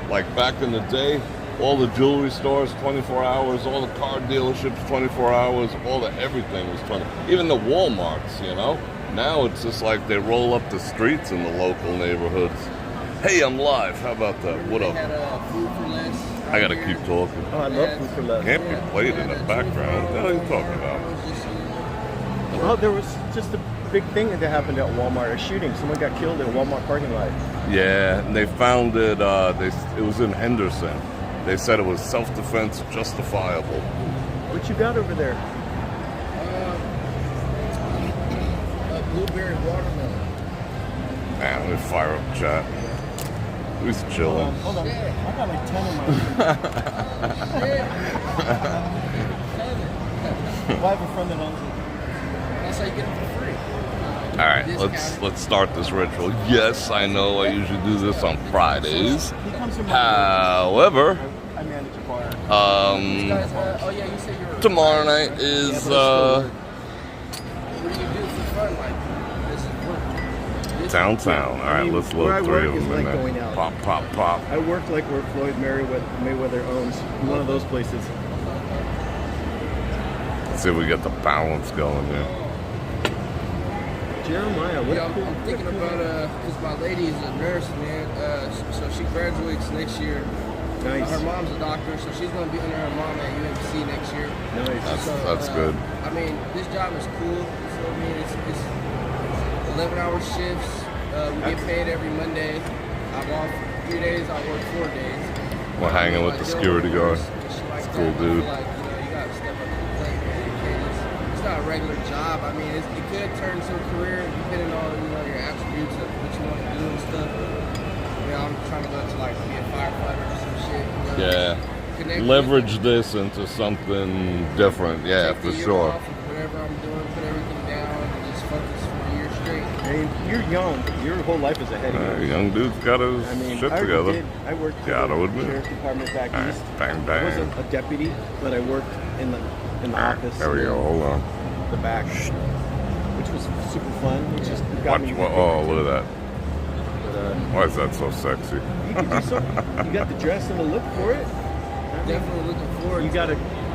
Like back in the day, all the jewelry stores 24 hours, all the car dealerships 24 hours, all the everything was 20. Even the Walmarts, you know. Now it's just like they roll up the streets in the local neighborhoods. Hey, I'm live. How about that? What up? Food for less. I gotta keep talking. Oh, I love food for less. Can't be played in the background. What the hell are you talking about? Oh, there was just a big thing that happened at Walmart. A shooting. Someone got killed in a Walmart parking lot. Yeah, and they found it. It was in Henderson. They said it was self-defense justifiable. What you got over there? A blueberry watermelon. Man, let me fire up chat. Who's chilling? Hold on. I got like 10 in my Well, I have a friend that owns it. That's how you get them for free. All right, let's start this ritual. Yes, I know I usually do this on Fridays. He comes from However, I manage a bar. Oh yeah, you said you're. Tomorrow night is What do you do for fun? Like this is work. downtown. All right, let's Where I load three work of is them in like there. going out. Pop, pop, pop. I work like where Floyd Mayweather owns. One of those places. Let's see if we get the balance going here. Jeremiah, what Yeah, a cool. I'm thinking about because my lady is a nurse, man. So she graduates next year. Nice. Her mom's a doctor, so she's gonna be under her mom at UMC next year. Nice. That's good. I mean, this job is cool. So I mean, it's 11-hour shifts. We get paid every Monday. I'm off 3 days. I work 4 days. We're hanging with the security guard. It's cool dude. Like, you gotta step up to the plate, man. You can't it's not a regular job. I mean, it could turn into a career depending on your attributes of what you want to do and stuff. I'm trying to go to like be a firefighter or some shit. Yeah. Leverage this into something different. Yeah, for sure. Whatever I'm doing, put everything down, and just focus for a year straight. I mean, you're young. Your whole life is ahead of you. Young dude's got his shit together. I worked for the sheriff's department back east. Bang, I bang. wasn't a deputy, but I worked in the office. There we go. Hold on. The back, which was super fun. It just got me. Oh, look at that. But, Why is that so sexy? you could do something. You got the dress and the look for it. Definitely looking forward. You got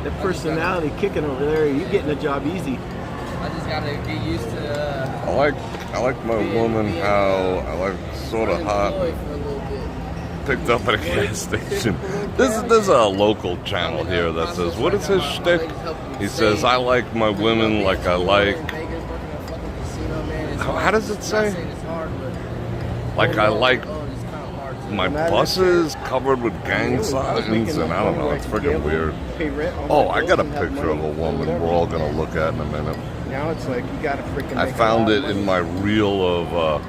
the personality kicking over there. You getting a job easy. I just gotta get used to. I like my woman how I like sort of hot. Picked up at a gas station. There's a local channel here that says, what is his shtick? He says, I like my women like I like. How does it say? Like I like my buses covered with gang signs, and I don't know, it's freaking weird. Oh, I got a picture of a woman we're all gonna look at in a minute. Now it's like you gotta freaking. I found it in my reel of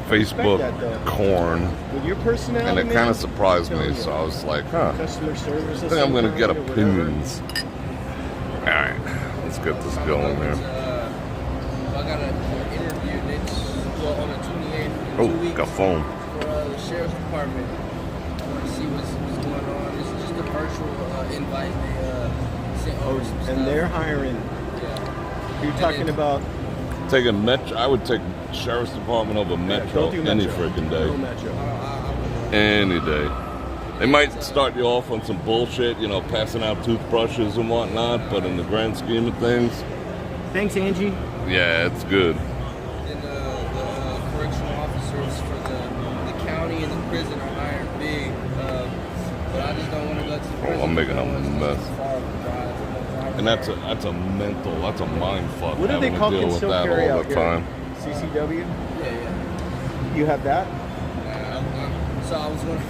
Facebook corn, with your personality, and it kind of surprised me. So I was like, huh, customer service. I think I'm gonna get opinions. All right, let's get this going here. I got an interview on the 28th. Oh, got phone. For the sheriff's department. I want to see what's going on. This is just a virtual invite. They sent over some stuff. And they're hiring. Yeah. You're talking about taking Metro. I would take Sheriff's Department over Metro any freaking day. No Metro. Any day. They might start you off on some bullshit, passing out toothbrushes and whatnot, but in the grand scheme of things, thanks, Angie. Yeah, it's good. And the correctional officers for the county and the prison are hired big, but I just don't want to go to the prison. I'm making a mess. And that's a mind fuck. What do they call deal with that carry all out the here? time. CCW? Yeah. You have that? So I was going to,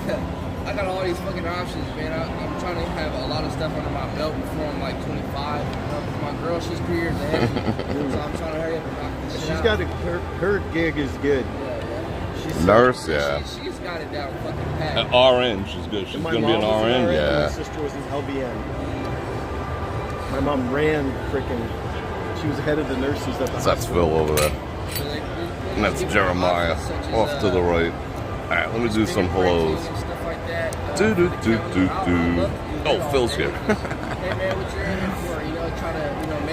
I got all these fucking options, man. I'm trying to have a lot of stuff under my belt before I'm like 25. My girl, she's 3 years ahead of me, so I'm trying to hurry up and knock this shit out. Her gig is good. She's Nurse, yeah. She's got it down fucking pat. An RN, she's good. She's going to be an RN, yeah. My sister was an LVN. My mom ran freaking. She was head of the nurses at the hospital. That's Phil over there. And that's Jeremiah off to the right. Alright, let me do some hellos. Oh, Phil's here.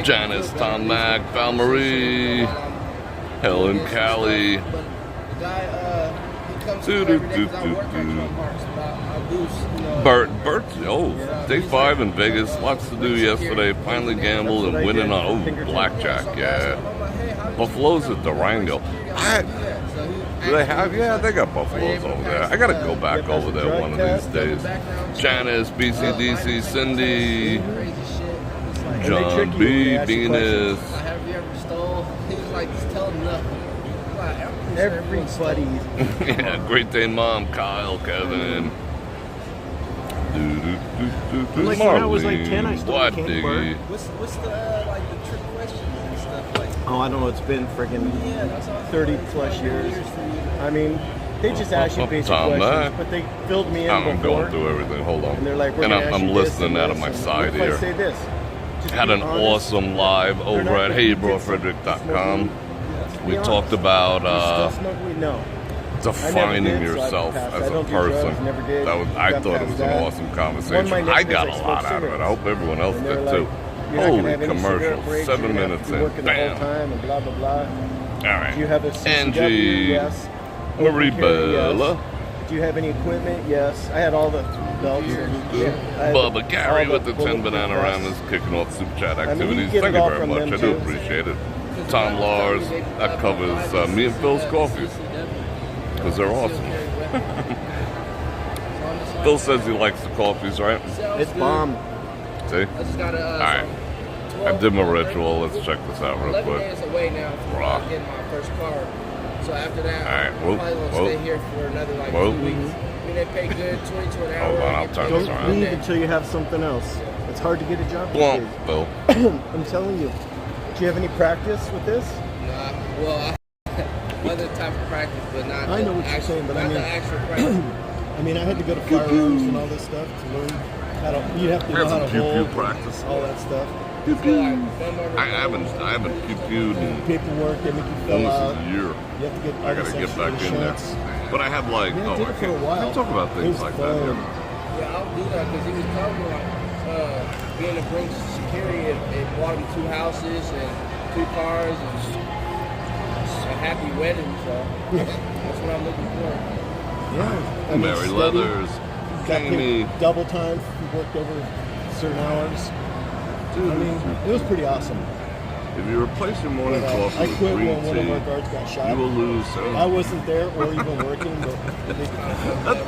Janice, Tom Mack, Val Marie, Helen Callie. come to school every day because I work at Trump Parks, but I'll do, you know. Bert, day 5 in Vegas. Lots to do yesterday. Finally gambled and winning on blackjack. Yeah, buffaloes at Durango. Do they have? Yeah, they got buffaloes over there. I gotta go back over there one of these days. Janice, BCDC, Cindy, John B, Venus. Have you ever stole? He was like, just tell him nothing. Everybody. Yeah, Great Day Mom, Kyle, Kevin. Like when I was like 10, I stole a What candy bar. diggy? What's the like the trick questions and stuff like? Oh, I don't know. It's been friggin' Yeah, that's all 30 plus years. I mean, they just asked you basic Tom, questions, but they filled me in I'm before. going through everything. Hold on. And they're like, we're and gonna ask I'm you this listening and out of this, my and side what if here. I say this? Just Had be an honest. awesome live They're over not at gonna get HeyBrorFredrik.com. Just We be talked honest. about You still smoke weed? No. defining I never did, so I yourself passed. as I a don't do person. drugs, never did. I Got thought it past was an that. awesome One of conversation. my I neighbors, got I a smoked lot out of it. cigarettes. I hope everyone else And they did were too. like, you're not gonna Holy have any commercial, cigarette breaks, 7 you're gonna minutes be in. working the whole Bam. time and blah blah blah. All right. Do you have a CCW? Angie, Yes. Marie Open carry? Yes. Bella, Do you have any equipment? Yes. I had all the belts. And, I had Bubba Gary all with the 10 bulletproof banana vests. rammers kicking off super chat I mean, you activities. get Thank it you all very from much. them, I do too. appreciate it. Tom Lars, that covers me and Phil's coffee because they're awesome. Phil says he likes the coffees, right? It's bomb. See? I just gotta. All right. I did my ritual. Let's check this out real 11 quick. days away now from Raw. getting my first car. So after that, All right, I'm whoop, probably gonna whoop. stay here for another like Whoop. 2 weeks. I mean, they pay good, 22 an hour. Hold on, I'll Get turn paid this Don't around. leave until you have something else. It's hard to get a job these Well, days. Phil. I'm telling you. Do you have any practice with this? Nah, well, other type of practice, but not. I know the what you're actual, saying, but I not mean- the actual practice. I mean, I had to go to firearms and all this stuff to learn how to. You have to I know got how some to pew hold practice. all that stuff. So, like, I haven't pew-pewed in Paperwork, they make you fill almost out. a year. You have to get. I gotta get back in there. But I have like, Yeah, I did I it for a can't while. talk about It things was like that fun. here. Yeah, I'll do that because he was telling me like being a Brinks security, it bought him 2 houses and 2 cars and a happy wedding. So that's what I'm looking for. Yeah. I mean, Mary steady. Leathers, Got Jamie. paid double time if you worked over certain hours. I mean, it was pretty awesome. If you replace your morning But, coffee I with quit green when one of our tea, guards got shot. you will lose. I wasn't there or even working, but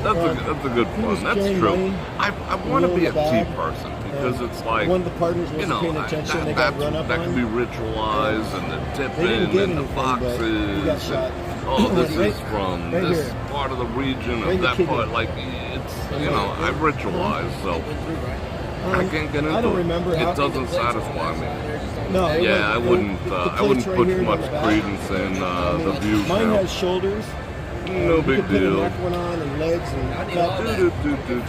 That's a good He was one. That's carrying true. money, I want to rolled be a the bag, tea person because and it's like, one of the partners wasn't you know, paying attention. They got run up that on. can be ritualized and the They didn't tipping get and the anything, but he got boxes. shot. Oh, this Right- is from right this here. part of the region Right of that here. part. Like it's, you know, I ritualize, so I can't get into I don't it. remember how. It doesn't satisfy me. No, it Yeah, I was- wouldn't. the I plate's wouldn't right put here too on much the back. credence in the views Mine now. has shoulders. No You big could put a deal. neck one on and legs and I did all cup. that. Do-do-do-do-do.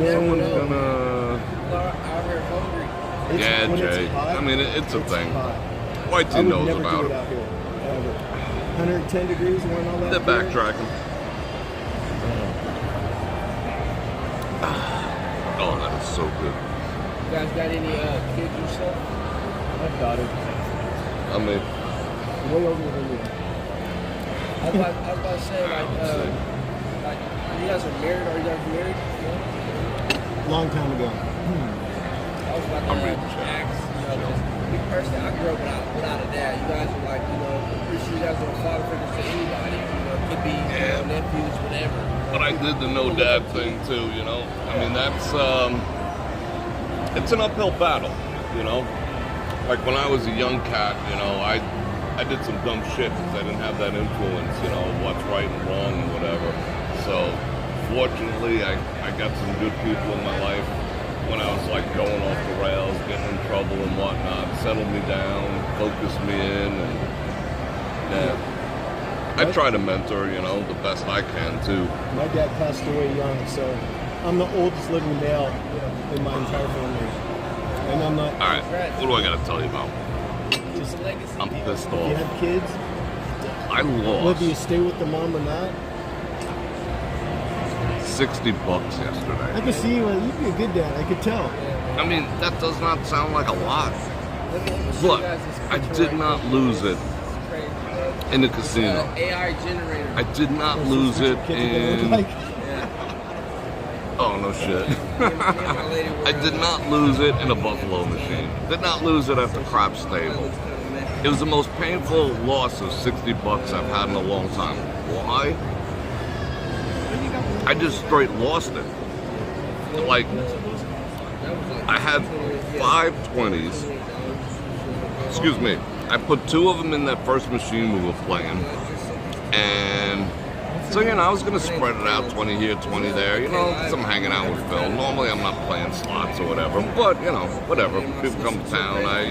Someone's gonna. Out here hungry. It's- Yeah, when it's Jay. hot, I mean, it's a thing. hot. White I tea would knows never about do it it. out here. Ever. 110 degrees and all that. They're gear. backtracking. Oh, that is so good. You guys got any kids yourself? I've got it. I mean, Way over than you. I was about to say like you guys are married? Are you guys married? Yeah. Long time ago. I was about to I'm reading ask, you know, 'cause me personally, I grew up without a dad. You guys are like, you know, I'm pretty sure you guys are father figures to anybody. You know, it could be you know, nephews, whatever. but I did the no dad thing too, you know? I mean, that's, it's an uphill battle, you know? Like when I was a young cat, you know, I did some dumb shit because I didn't have that influence, you know, what's right and wrong and whatever. So, fortunately, I got some good people in my life when I was like going off the rails, getting in trouble and whatnot, settled me down, focused me in, and yeah. I try to mentor, you know, the best I can too. My dad passed away young, so I'm the oldest living male in my entire family. And I'm not. All right, what do I got to tell you about? Just a legacy. I'm pissed If you off. have kids, I lost whether you stay with the mom or not, $60 I yesterday. could see you. You'd be a good dad. I could tell. I mean, that does not sound like a lot, Let me show you but guys this I picture did right not here. lose it It's crazy, in the casino. AI generator. I did not lose it in. Oh, no shit. I did not lose it in a buffalo machine. Did not lose it at the crop stable. It was the most painful loss of $60 I've had in a long time. Why? I just straight lost it. Like, I had 5 20s. Excuse me. I put 2 of them in that first machine we were playing. And so, you know, I was going to spread it out, 20 here, 20 there, you know, because I'm hanging out with Phil. Normally I'm not playing slots or whatever, but, you know, whatever. People come to town, I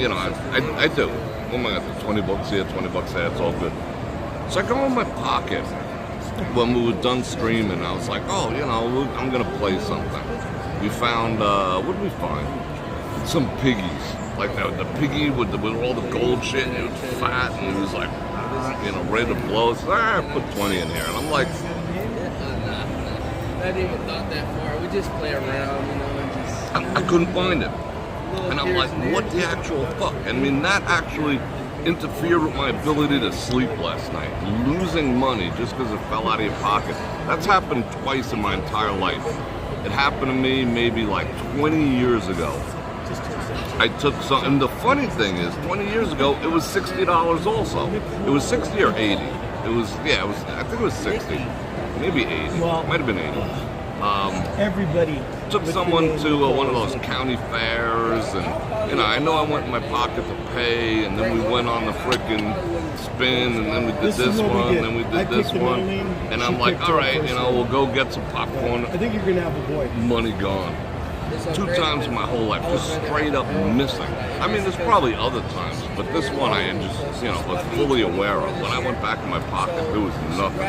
do. What am I going to do? $20 here, $20 there, it's all good. So I go in my pocket when we were done streaming. I was like, oh, you know, I'm going to play something. We found, what did we find? Some piggies. Like the piggy with all the gold shit, and it was fat, and it was like, you know, ready to blow. So I put 20 in here, and I'm like, I didn't even thought that far. We just play around, you know, and just. I couldn't find it. And I'm like, what the actual fuck? I mean, that actually interfered with my ability to sleep last night. Losing money just because it fell out of your pocket. That's happened twice in my entire life. It happened to me maybe like 20 years ago. I took some, and the funny thing is, 20 years ago, it was $60 also. It was 60 or 80. It was, yeah, it was, I think it was 60. Maybe 80. Well, might have been 80. Everybody Took someone to one of those county fairs, and, you know, I know I went in my pocket to pay, and then we went on the frickin' spin, and then we did this one, and then we did this one. And I'm like, all right, you know, we'll go get some popcorn. I think you're going to have a boy. Money gone. 2 times in my whole life, just straight up missing. I mean, there's probably other times, but this one I had just, you know, was fully aware of. When I went back in my pocket, there was nothing.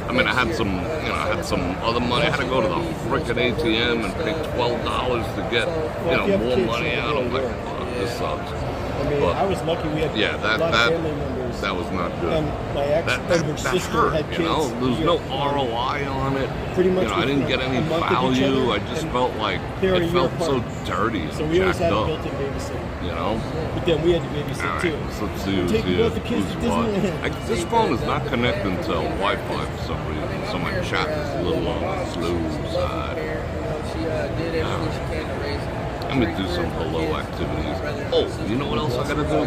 I mean, I had some, you know, I had some other money. I had to go to the frickin' ATM and pay $12 to get, you know, more money out. I'm like, fuck, this sucks. I mean, But, I was lucky we had a lot of family members. that was not good. And my ex-husband's That sister hurt, had kids. you know? There was no ROI on it. Pretty much you know, I didn't get any a month of each value. other, I just and felt like they were a it year felt so apart. dirty and So we always jacked had a up. built-in babysitter. You know? But then we had to babysit All right, too. so let's see who's Take here. both the kids Who's to what? Disneyland. This phone is not connecting to Wi-Fi for some reason, so my chat is a little on the slow side. She did everything she can to raise him. Let me do some hello activities. Oh, you know what else I gotta do?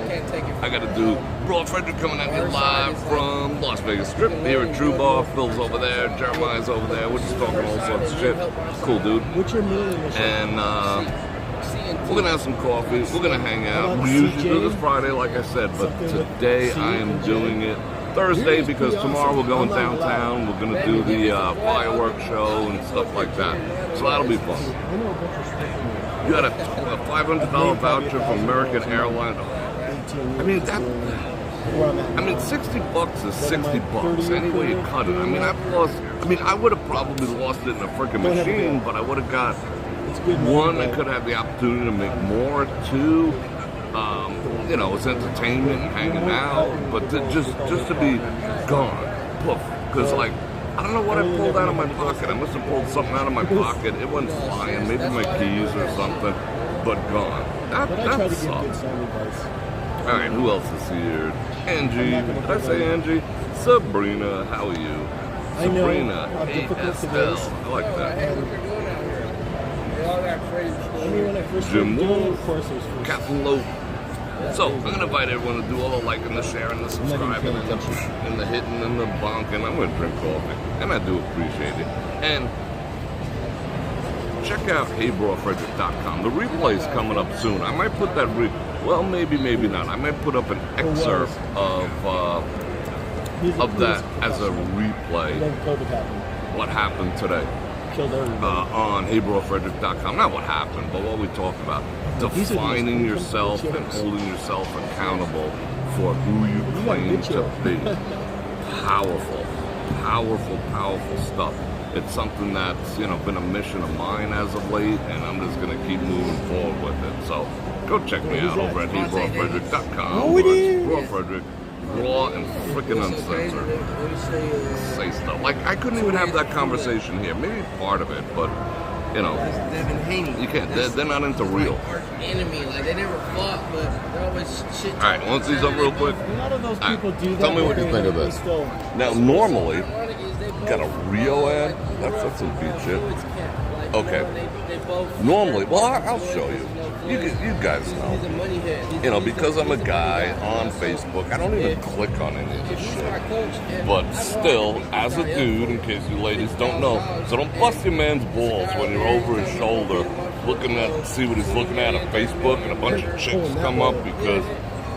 I gotta do Bror Fredrik coming at you live from Las Vegas Strip here at True Bar. Phil's over there, Jeremiah's over there. We're just talking all sorts of shit. Cool dude. What's your meal initial? And we're gonna have some coffee. We're gonna hang out. We usually do this Friday, like I said, but today I am doing it Thursday because tomorrow we're going downtown. We're gonna do the fireworks show and stuff like that. So that'll be fun. You got a $500 voucher from American Airlines. I mean that. I mean, $60 is $60. Any way you cut it. I mean, I've lost. I mean, I would have probably lost it in a freaking machine, but I would have got. One, I could have the opportunity to make more. 2, you know, it's entertainment and hanging out, but just to be gone, poof. Because like, I don't know what I pulled out of my pocket. I must have pulled something out of my pocket. It went flying, maybe my keys or something, but gone. That sucks. All right, who else is here? Angie. Did I say Angie? Sabrina, how are you? Sabrina, ASL. I like that. Jim Wolf, Captain Lope. So, I'm going to invite everyone to do all the liking, the sharing, the subscribing, and the hitting, and the bonking. I'm going to drink coffee, and I do appreciate it. And check out heybrorfredrik.com. The replay's coming up soon. I might put that, well, maybe not. I might put up an excerpt of that as a replay. What happened today. On heybrorfredrik.com. Not what happened, but what we talked about. Defining yourself and holding yourself accountable for who you claim to be. Powerful stuff. It's something that's, you know, been a mission of mine as of late, and I'm just going to keep moving forward with it. So go check me out over at heybrorfredrik.com. Bror Fredrik. Raw and freaking uncensored. Say stuff. Like, I couldn't even have that conversation here. Maybe part of it, but you know, Devin Haney. you can't. They're not into real. Arch enemy. Like they never fought, but they're always shit. All right, want to see something real quick? A lot of those people do that. Tell me what you think of this. Now, normally, got a Rio ad. That's some beat shit. Okay. Normally, well, I'll show you. You guys know. You know, because I'm a guy on Facebook, I don't even click on any of this shit. But still, as a dude, in case you ladies don't know, so don't bust your man's balls when you're over his shoulder looking at, see what he's looking at on Facebook, and a bunch of chicks come up because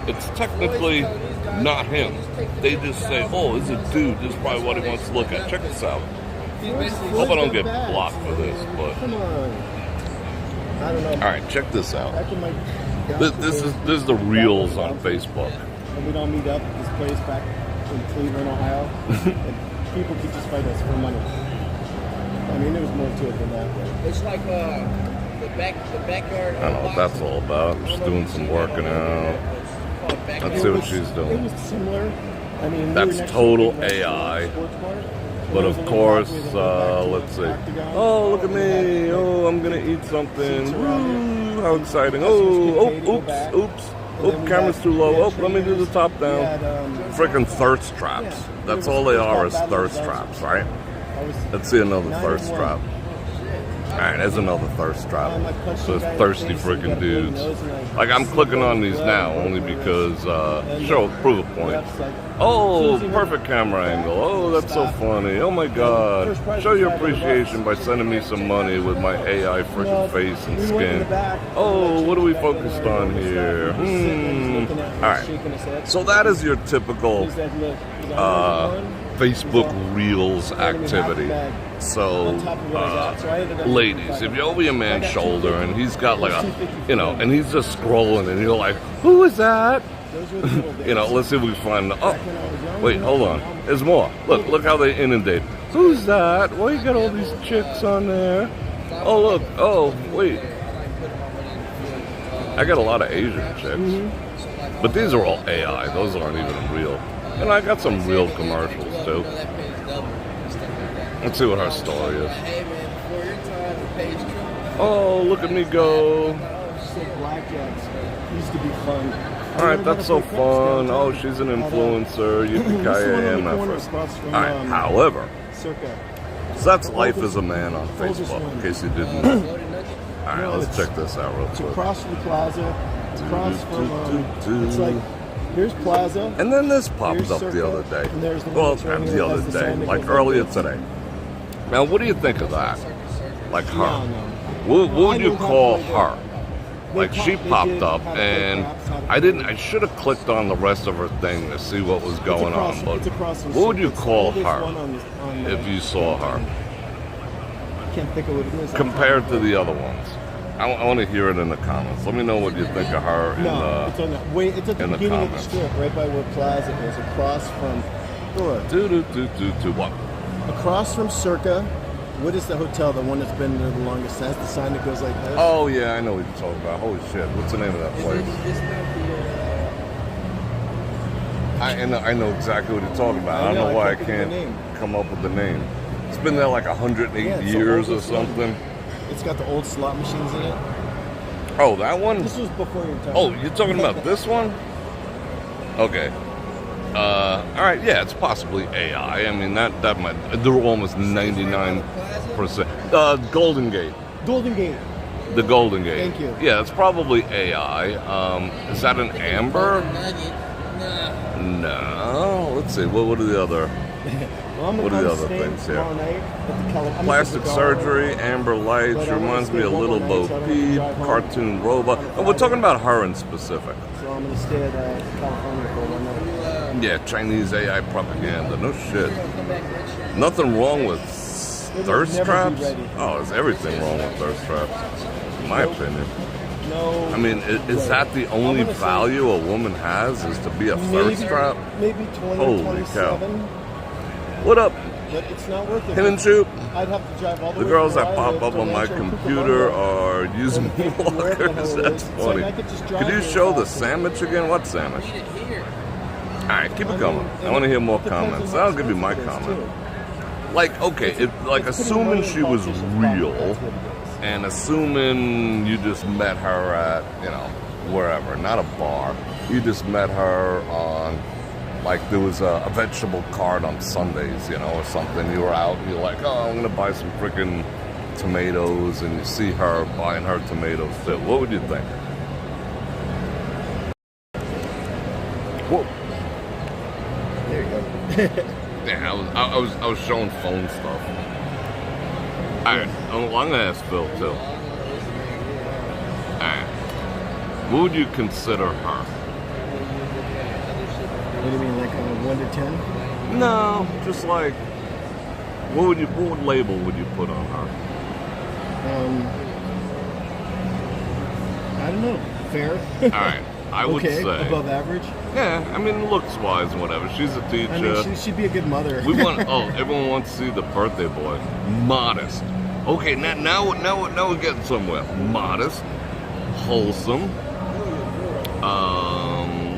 it's technically not him. They just say, oh, it's a dude, this is probably what he wants to look at. Check this out. Hope I don't get blocked for this, but Come on. I don't know. all right, check this out. Back in my This is the reels on Facebook. And we'd all meet up at this place back in Cleveland, Ohio. And people could just fight us for money. I mean, there was more to it than that. But It's like the backyard. I don't know what that's all about. Just doing some working out. Let's see what she's it doing. was similar. I mean, we were That's next to total a big AI. sports bar. But There was of a little course, walkway that went back to let's see. the octagon. Oh, look at me. Oh, I'm going to eat something. Woo, how exciting. Oh, oops. Oh, camera's too low. Oh, let me do the top down. Freaking thirst traps. That's all they are is thirst traps, right? Let's see another thirst trap. Alright, there's another thirst trap. So it's thirsty freaking dudes. Like, I'm clicking on these now only because, prove a point. Oh, perfect camera angle. Oh, that's so funny. Oh my god. Show your appreciation by sending me some money with my AI freaking face and skin. Oh, what are we focused on here? Alright. So that is your typical Facebook Reels activity. So, ladies, if you're over your man's shoulder and he's got like a, you know, and he's just scrolling and you're like, who is that? You know, let's see if we can find, oh, wait, hold on. There's more. Look how they inundate. Who's that? Why you got all these chicks on there? Oh, look. Oh, wait. I got a lot of Asian chicks. But these are all AI. Those aren't even real. And I got some real commercials, too. Let's see what her story is. Oh, look at me go. Blackjacks used to be fun. Alright, that's so fun. Oh, she's an influencer. Yippee-ki-yay, MF. Alright, however, so that's life as a man on Facebook, in case you didn't know. Alright, let's check this out real It's quick. across from Plaza. It's across from, it's like, here's Plaza. And then this popped Here's up the Circa, other day. and there's the one Well, that's right not here the that other has the day, sign that like goes earlier like today. Now, what do you think of that? Like her? No. What would you I call know her? Like she popped up and I should have clicked on the rest of her thing to see what was going on. But what would you call her if you saw her? I can't think of what it is. Compared to the other ones? I want to hear it in the comments. Let me know what you think of her in No, it's on the wait. It's at the in the beginning of the comments. strip, right by where Plaza is, across from. What? Across from Circa. What is the hotel? The one that's been there the longest. It has the sign that goes like this. Oh yeah, I know what you're talking about. Holy shit! What's the name of that place? I know exactly what you're talking about. I don't know why I can't come up with the name. It's been there like 108 years or something. It's got the old slot machines in it. Oh, that one? This was before your time. Oh, you're talking about this one? Okay. All right, yeah, it's possibly AI. I mean, that might. They're almost 99%. Golden Gate. Golden Gate. The Golden Gate. Thank you. Yeah, it's probably AI. Is that an amber? No. Let's see. What are the other? Well, What are the other things here? Plastic surgery, amber lights, reminds me of Little Bo Peep, cartoon robot. And we're talking about her in specific. So I'm going to stay at California for 1 night. Yeah, Chinese AI propaganda. No shit. Nothing wrong with thirst traps? Oh, there's everything wrong with thirst traps, in my opinion. No. I mean, is that the only value a woman has, is to be a thirst trap? Maybe 20, Holy 27. cow. What up? But it's not worth it. Hit and shoot. I'd have to drive all the The way girls from that where I pop live up to on my Rancho computer Cucamonga. are using walkers. That's funny. Could you show the sandwich again? What sandwich? Alright, keep it going. I want to hear more comments. I'll give you my comment. Like, okay, assuming she was real, And assuming you just met her at, you know, wherever, not a bar. You just met her on, like, there was a vegetable cart on Sundays, you know, or something. You were out and you're like, oh, I'm going to buy some freaking tomatoes, and you see her buying her tomatoes too. What would you think? Whoa. There you go. Yeah, I was showing phone stuff. All right, I'm gonna ask Phil too. All right, what would you consider her? What do you mean, like a 1 to 10? No, just like what label would you put on her? I don't know. Fair. All right, I would okay, say above average. Yeah, I mean looks wise and whatever. She's a teacher. I mean, she'd be a good mother. We want. Oh, everyone wants to see the birthday boy. Modest. Okay, now we're getting somewhere. Modest, wholesome.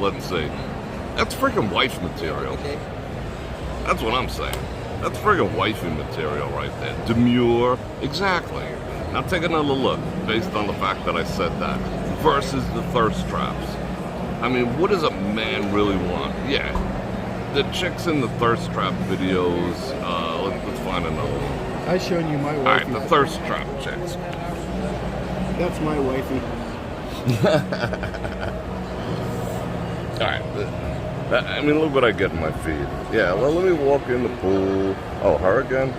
Let's see. That's freaking wife material. That's what I'm saying. That's friggin' wifey material right there. Demure. Exactly. Now take another look, based on the fact that I said that. Versus the thirst traps. I mean, what does a man really want? Yeah. The chicks in the thirst trap videos, let's find another one. I showed you my wifey. Alright, the thirst trap chicks. That's my wifey. Alright. I mean, look what I get in my feed. Yeah, well, let me walk in the pool. Oh, her again?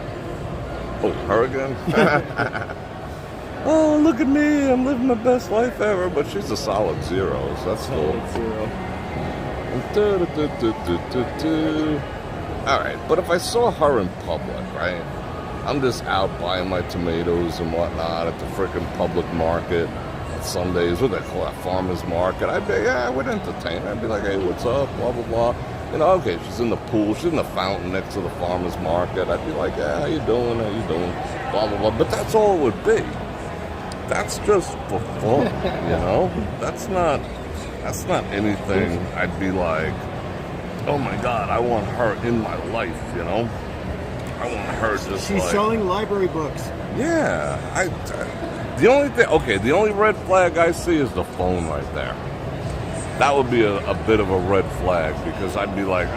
Oh, her again? Oh, look at me. I'm living my best life ever. But she's a solid 0, so that's cool. Solid 0. Alright, but if I saw her in public, right? I'm just out buying my tomatoes and whatnot at the freaking public market. Sundays, what they call it, farmer's market. I'd be, yeah, I would entertain her. I'd be like, hey, what's up, blah, blah, blah. You know, okay, she's in the pool, she's in the fountain next to the farmer's market. I'd be like, yeah, how you doing, blah, blah, blah. But that's all it would be. That's just for fun, you know? That's not anything I'd be like, oh my God, I want her in my life, you know? I want her just She's like... selling library books. Yeah, the only red flag I see is the phone right there. That would be a bit of a red flag because I'd be like,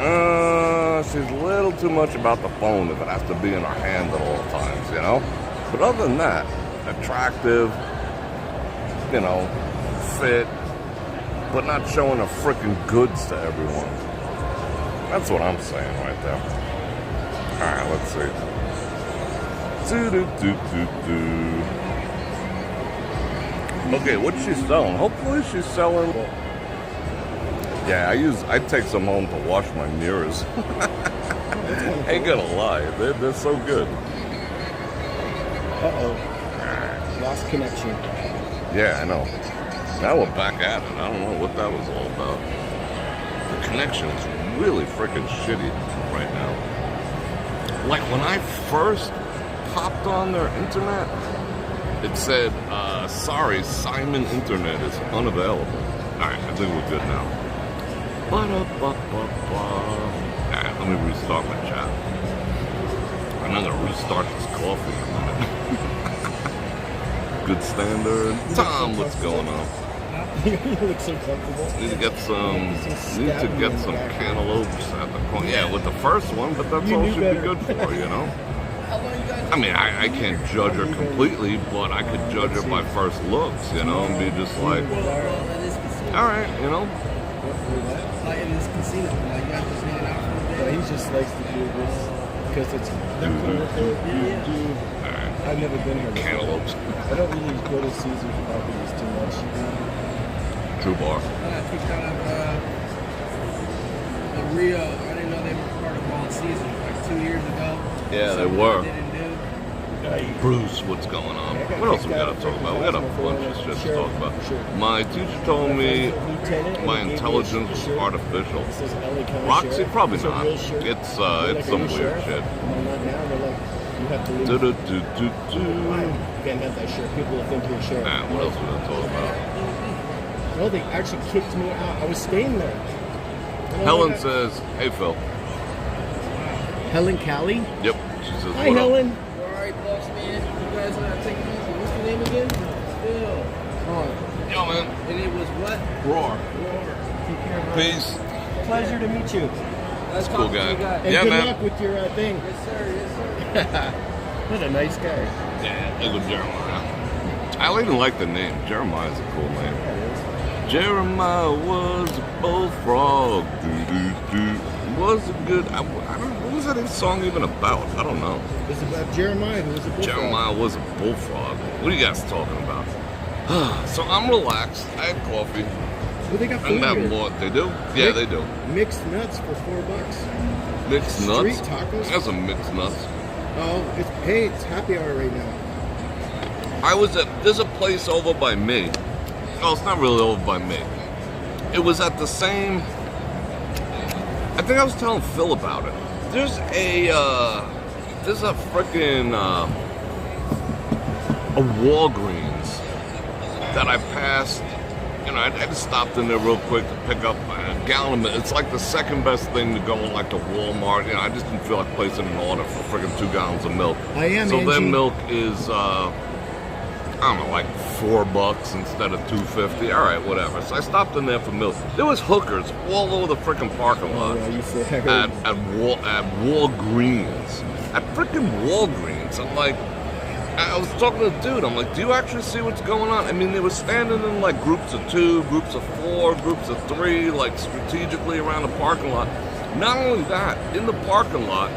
she's a little too much about the phone if it has to be in her hand at all times, you know? But other than that, attractive, you know, fit, but not showing her freaking goods to everyone. That's what I'm saying right there. Alright, let's see. Okay, what's she selling? Hopefully she's selling... Yeah, I take some home to wash my mirrors. Ain't gonna lie, they're so good. Uh-oh. Lost connection. Yeah, I know. Now we're back at it. I don't know what that was all about. The connection is really freaking shitty right now. Like when I first popped on their internet, it said, sorry, Simon Internet is unavailable. Alright, I think we're good now. Alright, let me restart my chat. And I'm gonna restart this coffee in a minute. Good standard. Tom, what's going on? You look so comfortable. Need to get some cantaloupes at the corner. Yeah, with the first one, but that's all should be good for, you know? I mean, I can't judge her completely, but I could judge her by first looks, you know, and be just like, alright, you know? Like in this casino, like you have to hang out for a But day. he just likes to do this because it's... Alright, I've never been here before. cantaloupes. I don't really go to Caesar's properties too much. True bar. I got kicked out of the Rio. I didn't know they were part of all season like 2 years ago. Yeah, they Something were. I didn't do. Bruce, what's going on? What else we gotta talk about? We got a bunch of shit to talk about. My teacher told me my intelligence was artificial. Roxy, probably not. It's some weird shit. Can't have that shirt. People will think you're a shirt. Nah, what else we gonna talk about? No, they actually kicked me out. I was staying there. Helen says, hey Phil. Helen Callie? Yep. She says, Hi, what Helen. Alright, boss man. You guys are taking easy. What's the name of again? Still. Yo, man. And it was what? Roar. Take care, bro. Peace. Pleasure to meet you. Let's Cool talk guy. to you guys. And Yeah, good man. luck with your thing. Yes, sir. Yes, sir. What a nice guy. Yeah, look at Jeremiah. I even like the name. Jeremiah's a cool name. Jeremiah was a bullfrog. Do-do-do. Was a good. I don't. What was that song even about? I don't know. It's about Jeremiah, who was a bullfrog. Jeremiah was a bullfrog. What are you guys talking about? So I'm relaxed. I had coffee. Well, they got food And that here. more. They do? Yeah, they do. Mixed nuts for $4. Mixed nuts. Street tacos? That's a mixed nuts. Oh, it's happy hour right now. I was at. There's a place over by me. Oh, it's not really over by me. It was at the same. I think I was telling Phil about it. There's a freaking a Walgreens that I passed. You know, I just stopped in there real quick to pick up a gallon of milk. It's like the second best thing to go like to Walmart. You know, I just didn't feel like placing an order for freaking 2 gallons of milk. I am, So Angie. then milk is I don't know, like $4 instead of $2.50. All right, whatever. So I stopped in there for milk. There was hookers all over the freaking parking lot. Oh, you said At Walgreens. At freaking Walgreens. I'm like, I was talking to the dude. I'm like, do you actually see what's going on? I mean, they were standing in like groups of 2, groups of 4, groups of 3, like strategically around the parking lot. Not only that, in the parking lot,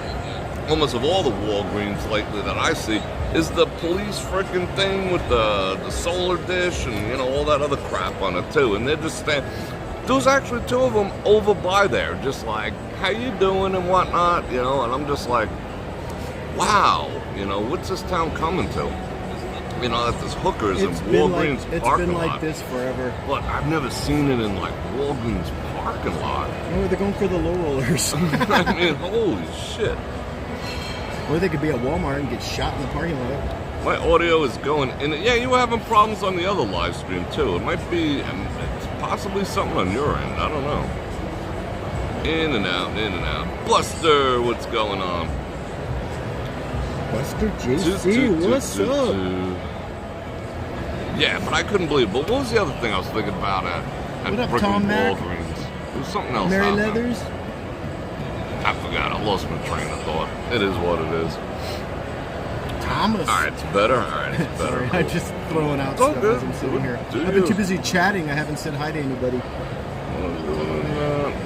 almost of all the Walgreens lately that I see, is the police freaking thing with the solar dish and, you know, all that other crap on it too. And they're just standing. There's actually 2 of them over by there, just like, how you doing and whatnot, you know, and I'm just like, wow, you know, what's this town coming to? You know, that there's hookers and Walgreens It's parking been like lot. this forever. But I've never seen it in like Walgreens parking lot. Oh, they're going for the low rollers. I mean, holy shit. Or they could be at Walmart and get shot in the parking lot. My audio is going in. Yeah, you were having problems on the other live stream too. It might be, it's possibly something on your end. I don't know. In and out, in and out. Buster, what's going on? Buster JC, what's up? Yeah, but I couldn't believe it. But what was the other thing I was thinking about at What up, freaking Tom Mac? Walgreens? There was something else. Mary out there. Leathers? I forgot. I lost my train of thought. It is what it is. Thomas. All right, it's better. All right, it's better. Sorry, I'm just throwing out It's all stuff good. as I'm sitting here. Do I've been you? too busy chatting. I haven't said hi to anybody.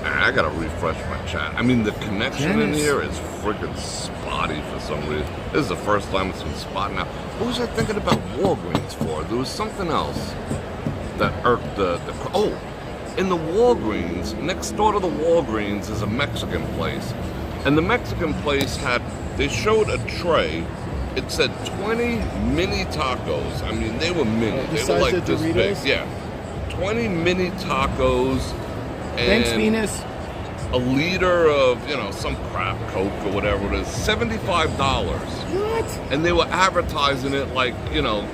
I gotta refresh my chat. I mean, the connection in Dennis. here is freaking spotty for some reason. This is the first time it's been spotty now. What was I thinking about Walgreens for? There was something else that irked the oh, in the Walgreens, next door to the Walgreens is a Mexican place. And the Mexican place they showed a tray. It said 20 mini tacos. I mean, they were mini. The They size were like of this big. Doritos? Yeah. 20 mini tacos. Thanks, And Venus. a liter of, you know, some crap, Coke or whatever it is, $75. What? And they were advertising it like, you know,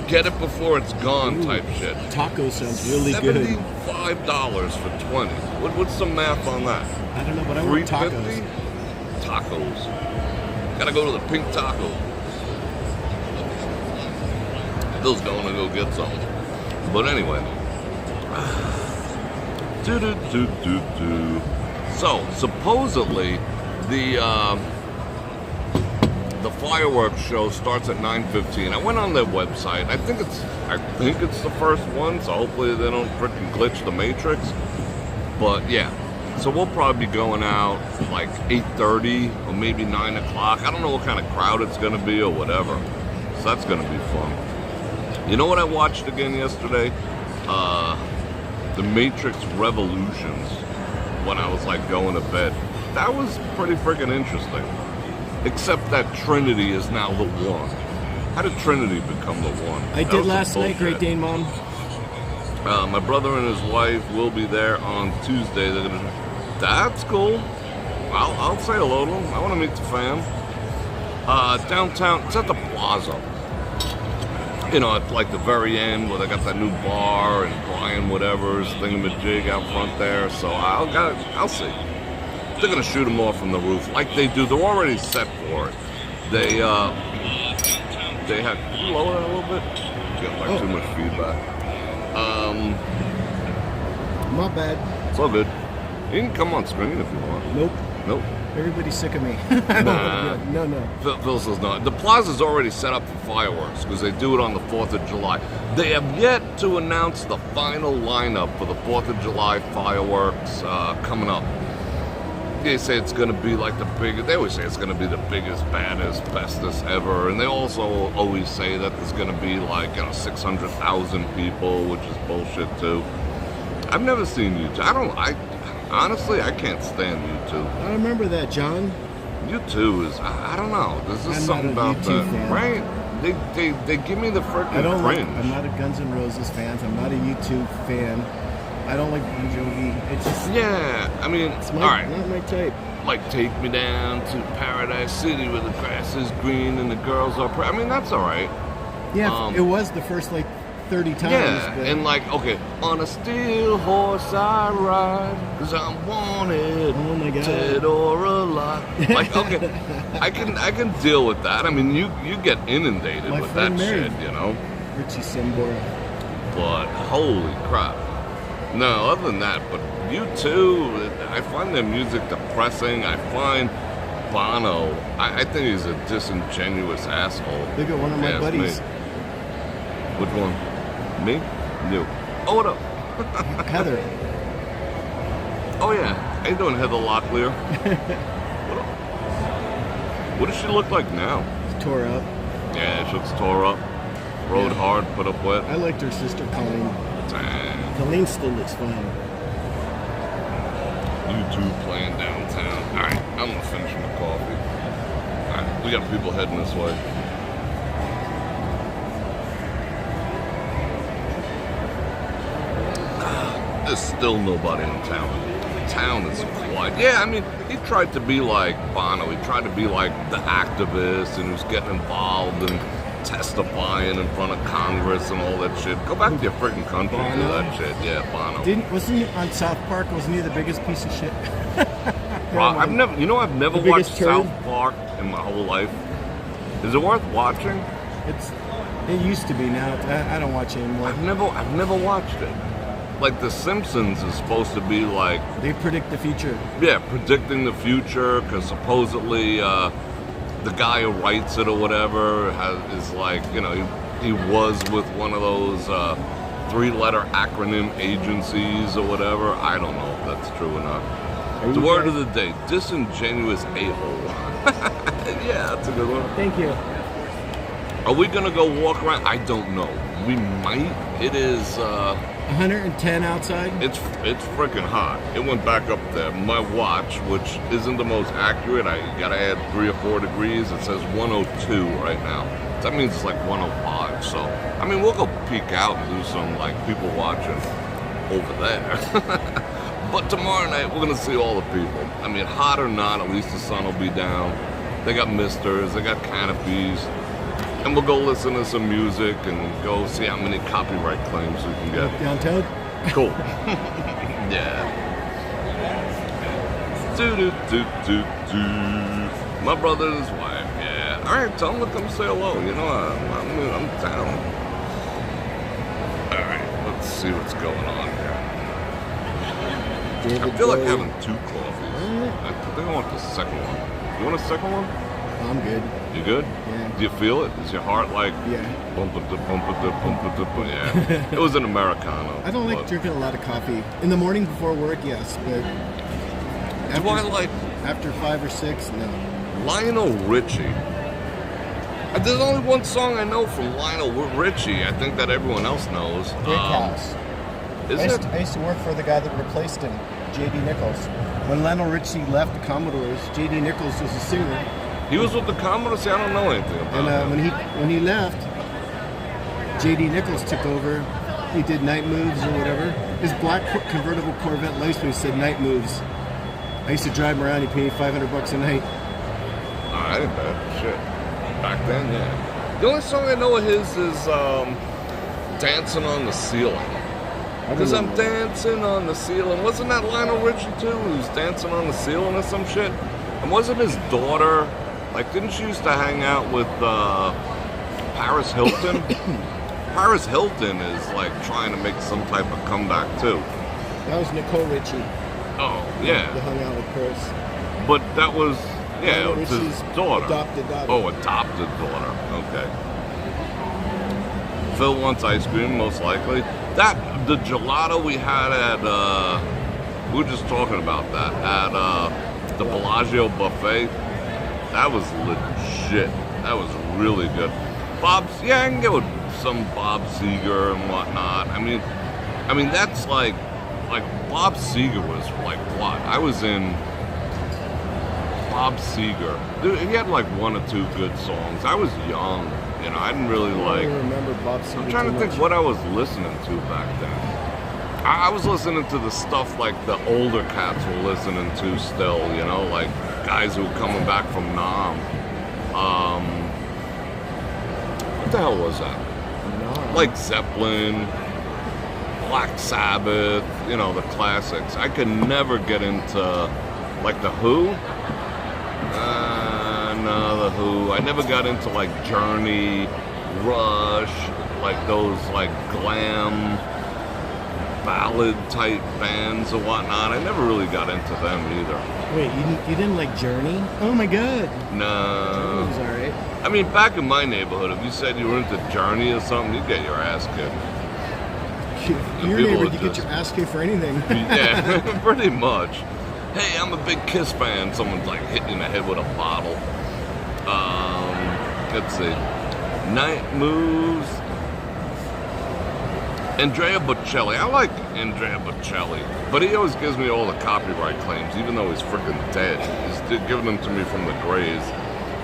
get it before it's gone type shit. Taco sounds really good. $75 for 20. What's the math on that? I don't know, but I want $3.50? tacos. Tacos. Gotta go to the Pink Taco. Bill's going to go get some. But anyway. So supposedly the fireworks show starts at 9:15. I went on their website. I think it's the first one, so hopefully they don't freaking glitch the matrix. But yeah, so we'll probably be going out like 8:30 or maybe 9 o'clock. I don't know what kind of crowd it's gonna be or whatever. So that's gonna be fun. You know what I watched again yesterday? The Matrix Revolutions, when I was like going to bed. That was pretty freaking interesting. Except that Trinity is now the one. How did Trinity become the one? I That did was some last night, Great bullshit. Dane Mom. My brother and his wife will be there on Tuesday. They're gonna. That's cool. I'll say hello to them. I want to meet the fam. Downtown, it's at the Plaza. You know, at like the very end where they got that new bar and Brian whatever's thingamajig out front there. So I'll see. They're gonna shoot them off from the roof like they do. They're already set for it. They had. Can you lower that a little bit? Getting like too much feedback. My bad. It's all good. You can come on screen if you want. Nope. Nope. Everybody's sick of me. Nah. No. Phil says no. The plaza's already set up for fireworks because they do it on the 4th of July. They have yet to announce the final lineup for the 4th of July fireworks coming up. They say it's going to be like the biggest, they always say it's going to be the biggest, baddest, bestest ever. And they also always say that there's going to be like, 600,000 people, which is bullshit too. I've never seen YouTube. Honestly, I can't stand YouTube. I remember that, John. YouTube is, I don't know. There's just I'm something not a about YouTube that. fan. Right? They give me the freaking cringe. I'm not a Guns N' Roses fan. I'm not a YouTube fan. I don't like Bon Jovi. It's just... Yeah, I mean, It's all right. not my type. Like, take me down to Paradise City where the grass is green and the girls are pretty. I mean, that's all right. Yeah, it was the first, 30 times. Yeah, but... and okay, on a steel horse I ride, 'cause I'm wanted, Oh my God. dead or alive. Okay, I can deal with that. I mean, you get inundated My with that friend shit, married Richie Sambora. But holy crap. No, other than that, but you too, I find their music depressing. I find Bono, I think he's a disingenuous asshole. Look at one of my Yes, buddies, me. Which one? Me? You. Oh, what up? Heather. Oh, yeah. How you doing, Heather Locklear? What up? What does she look like now? Tore up. Yeah, she looks tore up. Rode hard, put up wet. I liked her sister, Colleen. Dang. Colleen still looks fine. You two playing downtown. All right, I'm gonna finish my coffee. All right, we got people heading this way. There's still nobody in town. The town is quiet. Yeah, I mean, he tried to be like Bono. He tried to be like the activist, and he was getting involved and testifying in front of Congress and all that shit. Go back to your freaking country and do Bono? that shit. Yeah, Bono. Wasn't he on South Park? Wasn't he the biggest piece of shit? I've never The watched biggest turd? South Park in my whole life. Is it worth watching? It used to be. Now I don't watch it anymore. I've never watched it. Like The Simpsons is supposed to be like, They predict the future. yeah, predicting the future because supposedly the guy who writes it or whatever is like, he was with one of those 3-letter acronym agencies or whatever. I don't know if that's true or not. The word of the day, disingenuous a-hole. Yeah, that's a good one. Thank you. Are we gonna go walk around? I don't know. We might. It is 110 outside. it's freaking hot. It went back up there. My watch, which isn't the most accurate, I gotta add 3 or 4 degrees. It says 102 right now. That means it's like 105. So I mean, we'll go peek out and do some people watching over there. But tomorrow night we're gonna see all the people. I mean, hot or not, at least the sun will be down. They got misters, they got canopies. And we'll go listen to some music and go see how many copyright claims we can get. Downtown. Cool. Yeah. Do. My brother and his wife, yeah. Alright, tell them to come say hello. I'm down. Alright, let's see what's going on here. I feel like having 2 coffees. I think I want the second one. You want a second one? I'm good. You good? Yeah. Do you feel it? Is your heart like Yeah. bump it, yeah. It was an Americano. I don't like but- drinking a lot of coffee in the morning before work. Yes, but Do I like after 5 or 6, no. Lionel Richie? There's only one song I know from Lionel Richie. I think that everyone else knows. Brick House. Is I it? used to work for the guy that replaced him, J.D. Nichols. When Lionel Richie left the Commodores, J.D. Nichols was a singer. He was with the Commodores. See, I don't know anything about And him. when he left, J.D. Nichols took over. He did Night Moves or whatever. His black convertible Corvette license plate said Night Moves. I used to drive him around. He paid me $500 a night. I didn't bet. Shit. Back then, yeah. The only song I know of his is Dancing on the Ceiling. Because I'm dancing on the ceiling. Wasn't that Lionel Richie too? Who was dancing on the ceiling or some shit? And wasn't his daughter, didn't she used to hang out with Paris Hilton? Paris Hilton is like trying to make some type of comeback too. That was Nicole Richie. Oh, yeah. They hung out with Paris. But that was, yeah, Lionel it was his Richie's daughter. adopted daughter. Oh, adopted daughter. Okay. Phil wants ice cream, most likely. The gelato we had at, we were just talking about that, at the Bellagio buffet, that was legit. That was really good. Bob's, yeah, I can get with some Bob Seger and whatnot. I mean, that's like Bob Seger was like what? I was in Bob Seger. Dude, he had like one or two good songs. I was young, you know. I didn't really like. I don't remember Bob Seger. I'm trying to think what I was listening to back then. I was listening to the stuff like the older cats were listening to still, you know, like guys who were coming back from Nam. What the hell was that? No. Like Zeppelin, Black Sabbath, you know, the classics. I could never get into like the Who. No, the Who. I never got into like Journey, Rush, like those like glam ballad type bands and whatnot. I never really got into them either. Wait, you didn't like Journey? Oh my god. No. Journey was alright. I mean, back in my neighborhood, if you said you were into Journey or something, you'd get your ass kicked. Your People neighborhood, would you get just- your ass kicked for anything. Yeah, pretty much. Hey, I'm a big Kiss fan. Someone's like hitting you in the head with a bottle. Let's see. Night Moves. Andrea Bocelli. I like Andrea Bocelli, but he always gives me all the copyright claims, even though he's freaking dead. He's giving them to me from the graves.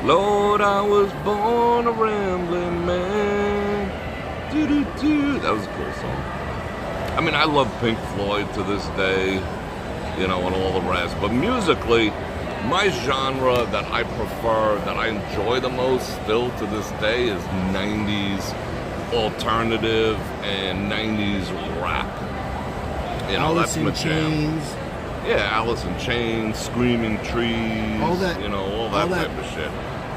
Lord, I was born a rambling man. Doo-doo-doo. That was a cool song. I mean, I love Pink Floyd to this day, you know, and all the rest. But musically, my genre that I prefer, that I enjoy the most still to this day is 90s alternative and 90s rap. You know, Alice that's my in jam. Chains. Yeah, Alice in Chains, Screaming Trees, All that- you know, all all that that- type of shit.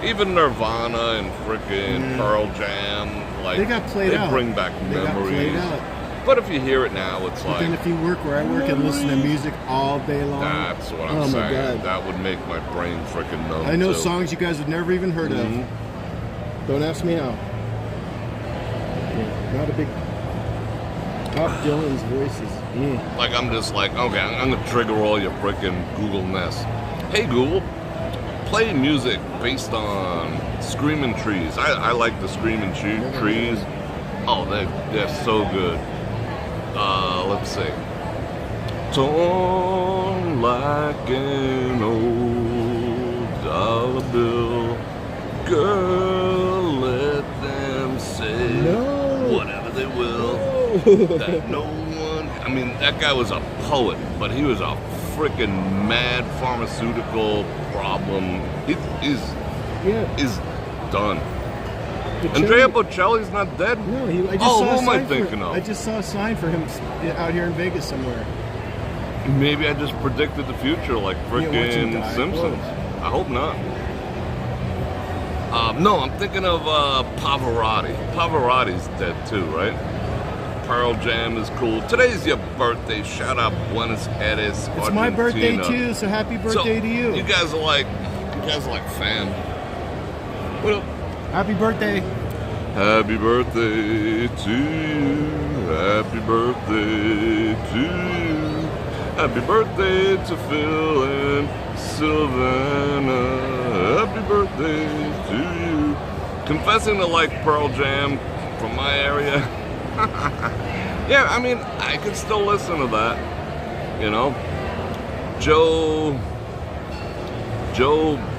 Even Nirvana and frickin' Pearl Jam, like They got played out. bring back They got memories. played out. But if you hear it now, it's But like then if you work where I work and listen to music all day long. that's what I'm Oh my saying. God. That would make my brain frickin' numb. I know too. songs you guys have never even heard Mhm. of. Don't ask me how. Yeah, not a big. Bob Dylan's voices. Yeah. Like I'm just like, okay, I'm gonna trigger all your frickin' Google Nest. Hey Google, play music based on Screaming Trees. I like the Screaming Trees. Oh, they're so good. Let's see. Torn like an old dollar bill. Girl, let them say No. whatever they will. No. That no one, I mean, that guy was a poet, but he was a freaking mad pharmaceutical problem. He's done. Andrea Bocelli's not dead? No, I just Oh, saw who a am I sign thinking for, of? I just saw a sign for him out here in Vegas somewhere. Maybe I just predicted the future like watch him freaking die. Simpsons. I hope not. No, I'm thinking of Pavarotti. Pavarotti's dead too, right? Pearl Jam is cool. Today's your birthday. Shout out Buenos Aires, It's my birthday Argentina. too, so happy birthday to you. You guys are like fam. What up? Happy birthday. Happy birthday to you. Happy birthday to you. Happy birthday to Phil and Sylvana. Happy birthday to you. Confessing to like Pearl Jam from my area. Yeah, I mean, I can still listen to that. You know? Joe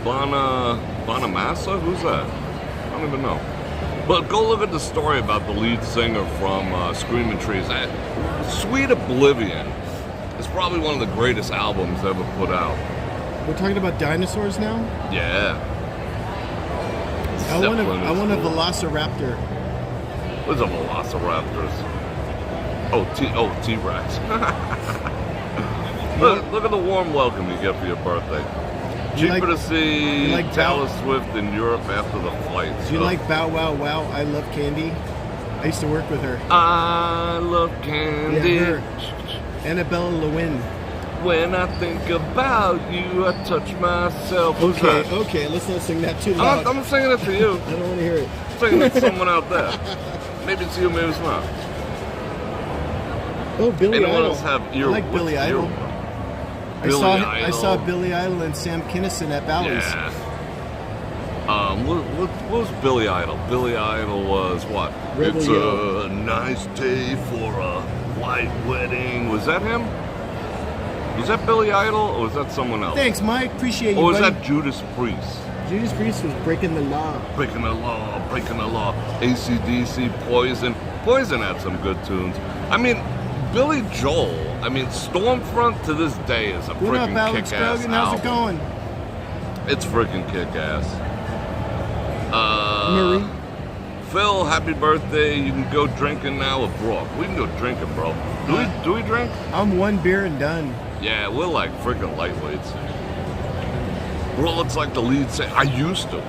Bonamassa? Who's that? I don't even know. But go look at the story about the lead singer from Screaming Trees. Sweet Oblivion is probably one of the greatest albums ever put out. We're talking about dinosaurs now? Yeah. I want Zeppelin a is cool. velociraptor. What's a velociraptors? T-Rex. Look at the warm welcome you get for your birthday. You Cheaper like- to see you like Taylor Swift in Europe after the flights. Do you like Bow Wow Wow? I love candy. I used to work with her. I love candy. Yeah, her. Annabelle Lewin. When I think about you, I touch myself. Who's Okay, that? okay, let's not sing that too loud. I'm singing it to you. I don't want to hear it. I'm singing it to someone out there. Maybe it's you, maybe it's not. Oh, Billy Anyone Idol. else have I like Billy Idol. I saw Billy Idol and Sam Kinison at Bally's. Yeah. What was Billy Idol? Billy Idol was what? Rebel It's Yell. a nice day for a white wedding. Was that him? Was that Billy Idol or was that someone else? Thanks, Mike. Appreciate you. Or was buddy. that Judas Priest? Judas Priest was breaking the law. Breaking the law, breaking the law. AC/DC, Poison. Poison had some good tunes. I mean, Billy Joel, Stormfront to this day is a What up, freaking Alex kick-ass Grogan? How's it album. going? It's freaking kick-ass. Marie. Phil, happy birthday. You can go drinking now with Brooke. We can go drinking, bro. Do we drink? I'm one beer and done. Yeah, we're like freaking lightweights. Bro looks like the lead singer. I used to.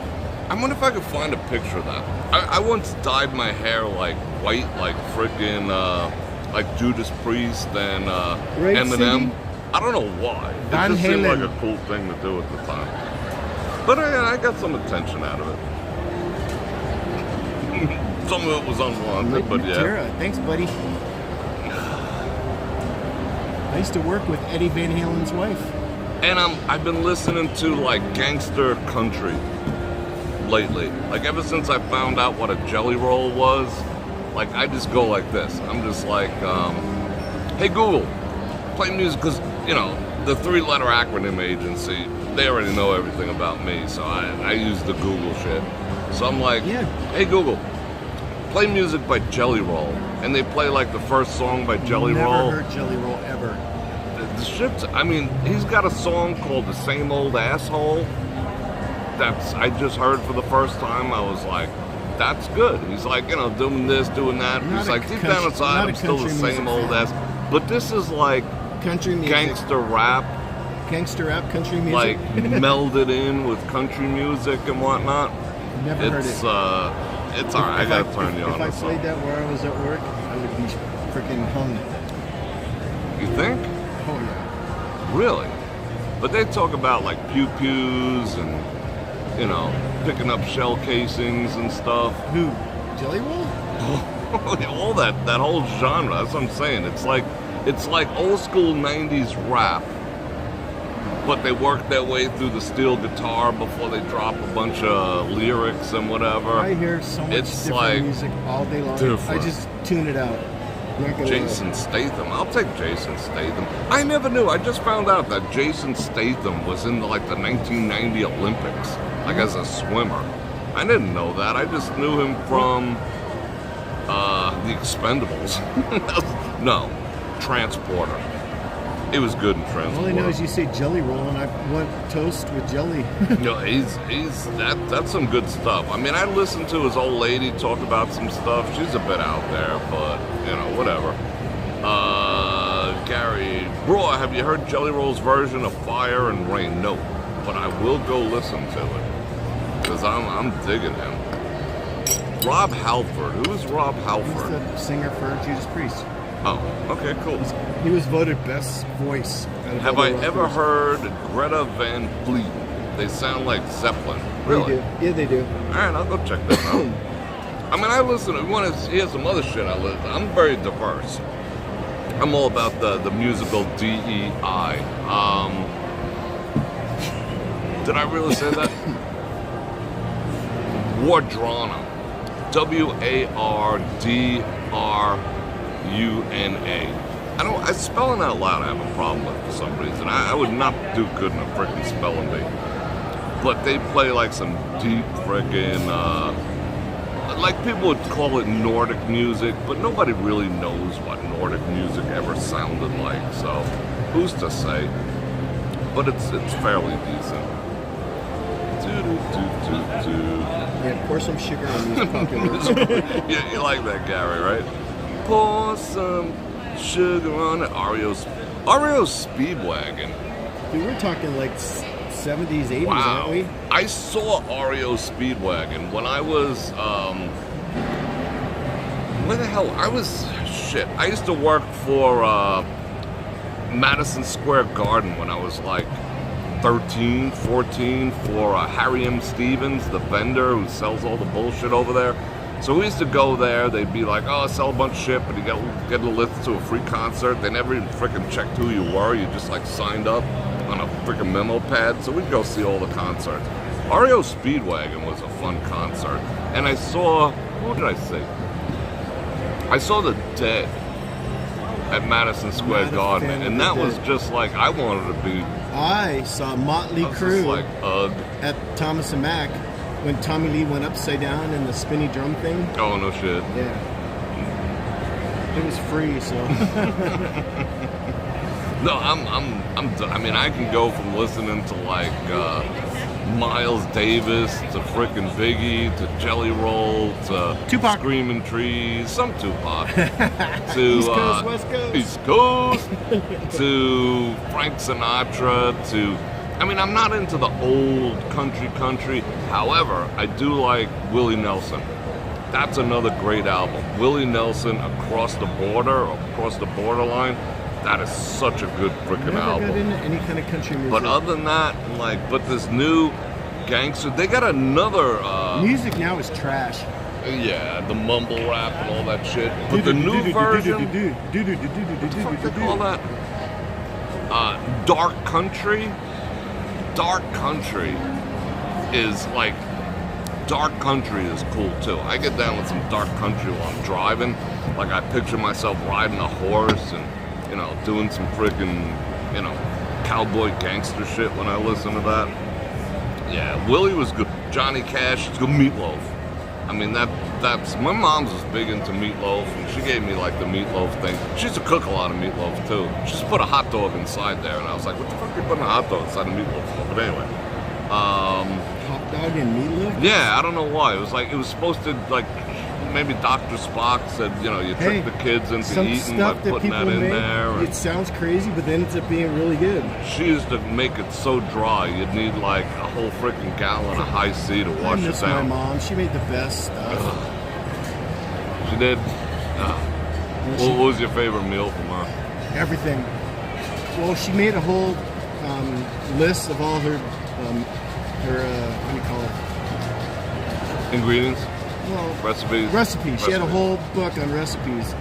I wonder if I could find a picture of that. I once dyed my hair like white, like freaking like Judas Priest and Right, Eminem. Cindy? I don't know why. It Van just seemed like Halen. a cool thing to do at the time. But I got some attention out of it. Some of it was unwanted, but yeah. Tara, thanks, buddy. I used to work with Eddie Van Halen's wife. And I've been listening to like gangster country lately. Like ever since I found out what a jelly roll was, like I just go like this. I'm just like, hey Google, play music, because you know the 3-letter acronym agency. They already know everything about me, so I use the Google shit. So I'm like, Yeah. hey Google, play music by Jelly Roll, and they play like the first song by Jelly Roll. Never heard Jelly Roll ever. The shit's, he's got a song called The Same Old Asshole that's, I just heard for the first time. I was like, that's good. He's like, doing this, doing that. Not He's a like, deep country- down inside, not I'm a still the country music same old fan. ass. But this is like Country music. gangster rap, Gangster rap, country music. like melded in with country music and whatnot. Never heard It's, it. it's alright. I gotta turn you on If I this played song. that where I was at work, I would be freaking hung. You think? Oh yeah. Really? But they talk about like pew-pews and, picking up shell casings and stuff. Who? Jelly Roll? All that whole genre. That's what I'm saying. It's like old school 90s rap, but they work their way through the steel guitar before they drop a bunch of lyrics and whatever. I hear so much It's different like music all day long. different. I just tune it out. Not gonna lie. Jason Statham. I'll take Jason Statham. I never knew. I just found out that Jason Statham was in the 1990 Olympics, like as a swimmer. I didn't know that. I just knew him from The Expendables. No, Transporter. It was good in Transporter. All I know is you say Jelly Roll, and I want toast with jelly. That's some good stuff. I listened to his old lady talk about some stuff. She's a bit out there, but whatever. Gary, bro, have you heard Jelly Roll's version of Fire and Rain? No, but I will go listen to it because I'm digging him. Rob Halford. Who is Rob He's Halford? the singer for Judas Priest. Oh, okay, cool. He was voted best voice. out of Have all I the ever rockers. heard Greta Van Fleet? They sound like Zeppelin. They Really? do. Yeah, they do. All right, I'll go check that out. I listen. You want to hear some other shit? I listen. I'm very diverse. I'm all about the musical DEI. Did I really say that? Wardrona. WARDRUNA. I spelling out loud I have a problem with for some reason. I would not do good in a freaking spelling bee. But they play like some deep freaking, like people would call it Nordic music, but nobody really knows what Nordic music ever sounded like. So who's to say? But it's fairly decent. Yeah, pour some sugar on these pumpkins. You like that, Gary, right? Pour some sugar on it. Areo's Speedwagon. Dude, we're talking like 70s, 80s, Wow. aren't we? I saw Areo's Speedwagon when I was, Where the hell? I used to work for Madison Square Garden when I was like 13, 14 for Harry M. Stevens, the vendor who sells all the bullshit over there. So we used to go there. They'd be like, oh, sell a bunch of shit, but you get a list to a free concert. They never even freaking checked who you were. You just like signed up on a freaking memo pad. So we'd go see all the concerts. REO Speedwagon was a fun concert. And I saw, who did I see? I saw The Dead at Madison Square Garden. And that was just like, I wanted to be. I saw Motley Crue like, at Thomas and Mack when Tommy Lee went upside down in the spinny drum thing. Oh, no shit. Yeah. It was free, so. No, I mean, I can go from listening to like Miles Davis to frickin' Biggie to Jelly Roll to Tupac. Screaming Trees, some Tupac, to East Coast, West Coast. East Coast, to Frank Sinatra, to. I mean, I'm not into the old country. However, I do like Willie Nelson. That's another great album. Willie Nelson, Across the Border, or Across the Borderline. That is such a good freaking album. Never got into any kind of country music. But other than that, like, but this new gangster, they got another. Music now is trash. Yeah, the mumble rap and all that shit. But the new version. What the fuck they call that? Dark Country. Dark Country is like. Dark Country is cool too. I get down with some Dark Country while I'm driving. Like I picture myself riding a horse and, you know, doing some freaking, you know, cowboy gangster shit when I listen to that. Yeah, Willie was good. Johnny Cash, it's good. Meatloaf. I mean, that's my mom's was big into meatloaf, and she gave me like the meatloaf thing. She used to cook a lot of meatloaf too. She just put a hot dog inside there, and I was like, what the fuck are you putting a hot dog inside a meatloaf for? But anyway. Hot dog and meatloaf? Yeah, I don't know why. It was like, it was supposed to, like, maybe Dr. Spock said, you know, you trick the kids into eating by putting that in there. It sounds crazy, but then it ends up being really good. She used to make it so dry, you'd need like a whole freaking gallon of high C to wash it down. My mom, she made the best stuff. She did? What was your favorite meal from her? Everything. Well, she made a whole list of all her what do you call it? Ingredients? Well, Recipes. She had a whole book on recipes.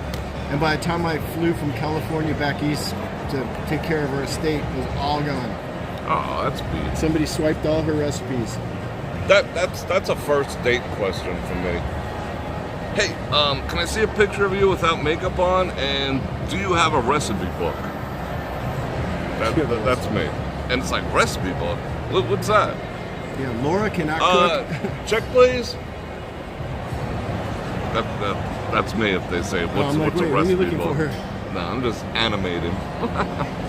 And by the time I flew from California back east to take care of her estate, it was all gone. Oh, that's beat. Somebody swiped all her recipes. That's a first date question for me. Hey, can I see a picture of you without makeup on? And do you have a recipe book? That's me. And it's like, recipe book? What's that? Yeah, Laura cannot cook. Check, please. That's me if they say, what's a recipe what are you looking book? for her? No, I'm just animating.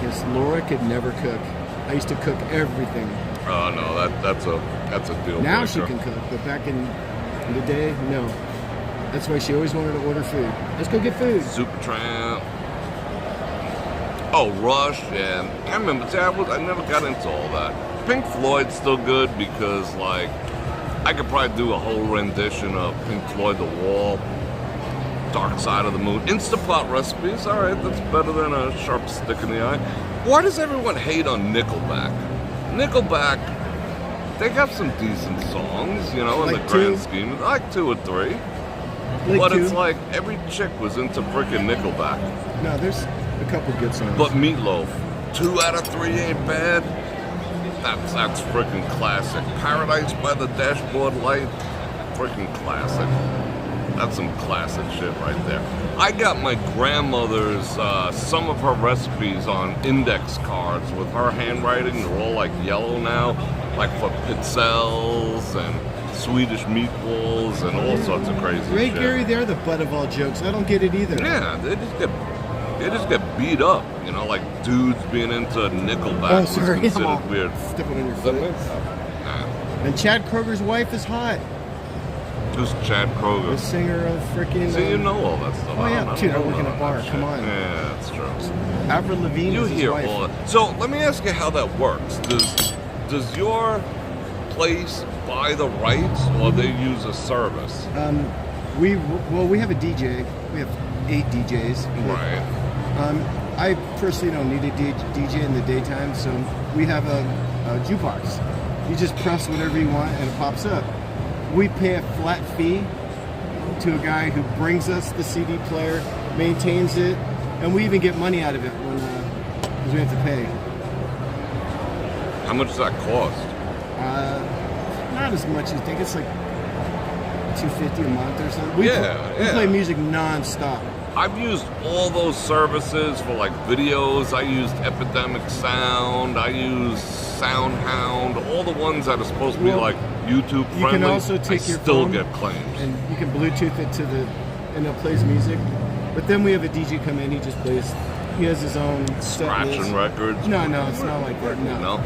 Yes, Laura could never cook. I used to cook everything. Oh, no, that's a deal Now breaker. she can cook, but back in the day, no. That's why she always wanted to order food. Let's go get food. Supertramp. Oh, Rush, and I remember, see, I never got into all that. Pink Floyd's still good because, like, I could probably do a whole rendition of Pink Floyd, The Wall, Dark Side of the Moon. Instapot recipes, all right, that's better than a sharp stick in the eye. Why does everyone hate on Nickelback? Nickelback, they got some decent songs, you know, in the grand scheme. I like 2 or 3. But it's like every chick was into frickin' Nickelback. No, there's a couple good songs. But Meatloaf, 2 out of 3 ain't bad. That's freaking classic. Paradise by the Dashboard Light, freaking classic. That's some classic shit right there. I got my grandmother's, some of her recipes on index cards with her handwriting. They're all like yellow now, like for pizzelles and Swedish meatballs and all sorts of crazy Ray shit. Gary, they're the butt of all jokes. I don't get it either. Yeah, they just get beat up, you know, like dudes being into Nickelback was considered weird. Stepping on your foot. Nah. And Chad Kroger's wife is hot. Who's Chad Kroger? The singer of freaking. See, you know all that stuff. Oh yeah, dude, I work in a bar. Come on. Yeah, that's true. Avril Lavigne You is his hear wife. all that. So let me ask you how that works. Does your place buy the rights, or they use a service? We have a DJ. We have 8 DJs. Right. I personally don't need a DJ in the daytime, so we have a jukebox. You just press whatever you want and it pops up. We pay a flat fee to a guy who brings us the CD player, maintains it, and we even get money out of it because we have to pay. How much does that cost? Not as much as you think. It's like $250 a month or something. We play music non-stop. I've used all those services for like videos. I used Epidemic Sound. I used SoundHound. All the ones that are supposed to be like YouTube friendly. You can also take your still phone get claims. and you can Bluetooth it to and it plays music. But then we have a DJ come in. He just plays. He has his own Scratching records. No, it's not like that. No.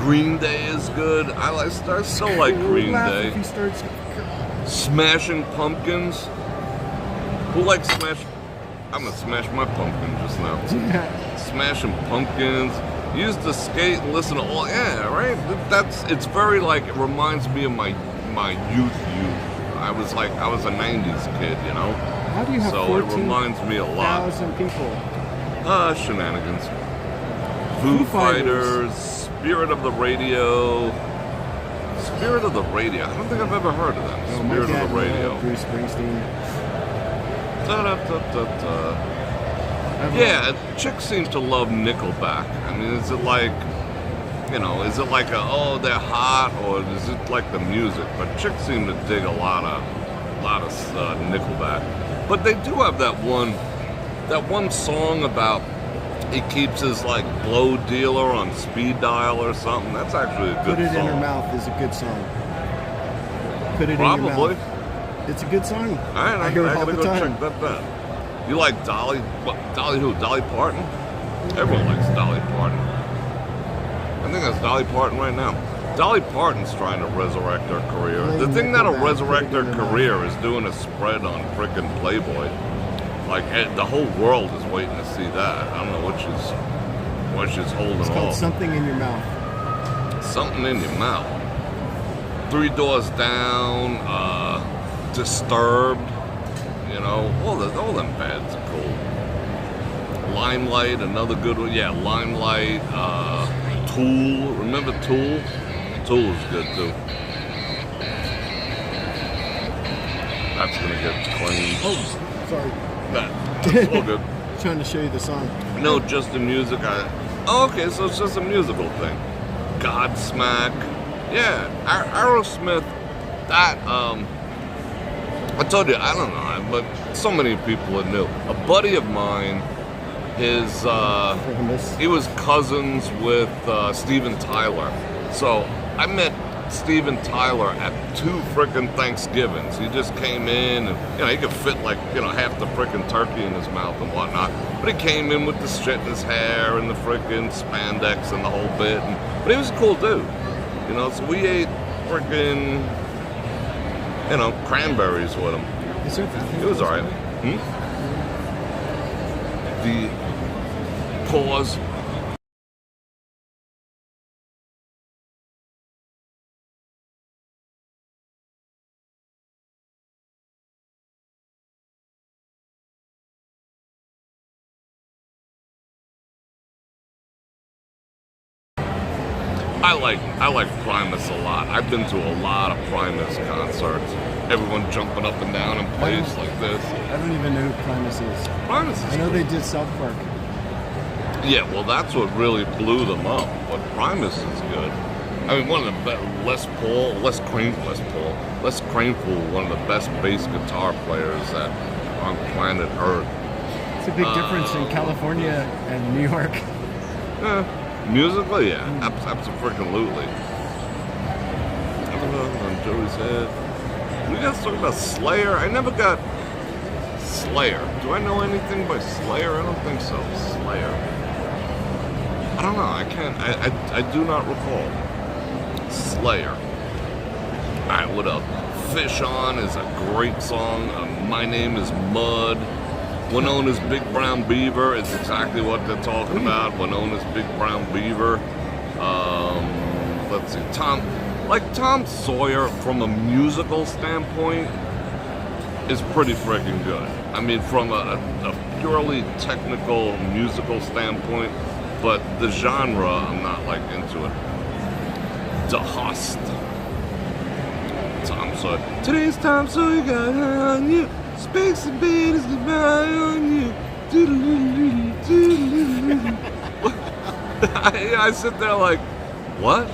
Green Day is good. I still like Green Day. If he starts Smashing Pumpkins. Who likes Smash? I'm gonna smash my pumpkin just now. Smashing Pumpkins. Used to skate and listen to all. Yeah, right. It's very like it reminds me of my youth. I was a '90s kid, you know. How do you have so it reminds me a lot. 14,000 people. Shenanigans. Foo Fighters. Spirit of the Radio. Spirit of the Radio. I don't think I've ever heard of them. Spirit of the Radio. Bruce Springsteen. Yeah, chicks seem to love Nickelback. I mean, is it like, they're hot, or is it like the music? But chicks seem to dig a lot of Nickelback. But they do have that one song about he keeps his like blow dealer on speed dial or something. That's actually a good song. Put It in Her Mouth is a good song. Put It Probably. in Your Mouth. It's a good song. All right, I gotta go check that out. You like Dolly? What, Dolly who? Dolly Parton? Everyone likes Dolly Parton. I think that's Dolly Parton right now. Dolly Parton's trying to resurrect her career. The thing that'll resurrect her career is doing a spread on frickin' Playboy. Like, the whole world is waiting to see that. I don't know what she's holding It's called off. Something in Your Mouth. Something in Your Mouth. 3 Doors Down, Disturbed, all them bands are cool. Limelight, another good one. Yeah, Limelight, Tool. Remember Tool? Tool is good too. That's gonna get clean. Oh, sorry. That's all good. Trying to show you the song. No, just the music. Okay, so it's just a musical thing. Godsmack. Yeah, Aerosmith. That, I told you, I don't know, but so many people are new. A buddy of mine, he was cousins with Steven Tyler. So I met Steven Tyler at 2 frickin' Thanksgivings. He just came in and, he could fit like, half the frickin' turkey in his mouth and whatnot. But he came in with the shit in his hair and the frickin' spandex and the whole bit. But he was a cool dude, so we ate frickin', cranberries with him. It was alright. The pause. I like Primus a lot. I've been to a lot of Primus concerts. Everyone jumping up and down in place like this. I don't even know who Primus is. Primus is I know cool. they did South Park. Yeah, well, that's what really blew them up. But Primus is good. I mean, one of the best, Les Cranepool, one of the best bass guitar players on planet Earth. It's a big difference in California and New York. Musically, yeah, absolutely. On Joey's head. We got to talk about Slayer. I never got Slayer. Do I know anything by Slayer? I don't think so. Slayer. I don't know. I can't. I do not recall. Slayer. All right, what up? Fish On is a great song. My Name is Mud. Winona's Big Brown Beaver is exactly what they're talking about. Winona's Big Brown Beaver. Let's see. Tom Sawyer, from a musical standpoint, is pretty freaking good. I mean, from a purely technical musical standpoint, but the genre, I'm not like into it. The Host. Tom Sawyer. Today's Tom Sawyer got high on you. Speaks and beat is goodbye on you. I sit there like, what?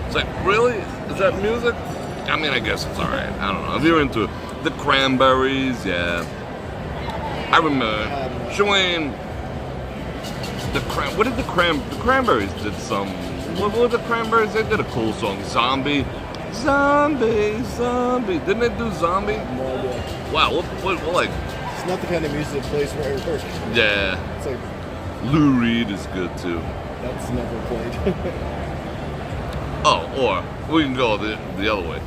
It's like, really? Is that music? I mean, I guess it's alright. I don't know. If you're into the Cranberries, yeah. I remember Joanne. What did the Cranberries did some? What were the Cranberries? They did a cool song. Zombie. Didn't they do Zombie? No idea. Wow. What like? It's not the kind of music that plays for every person. Yeah. It's like Lou Reed is good too. that's never played. Oh, or we can go the other way.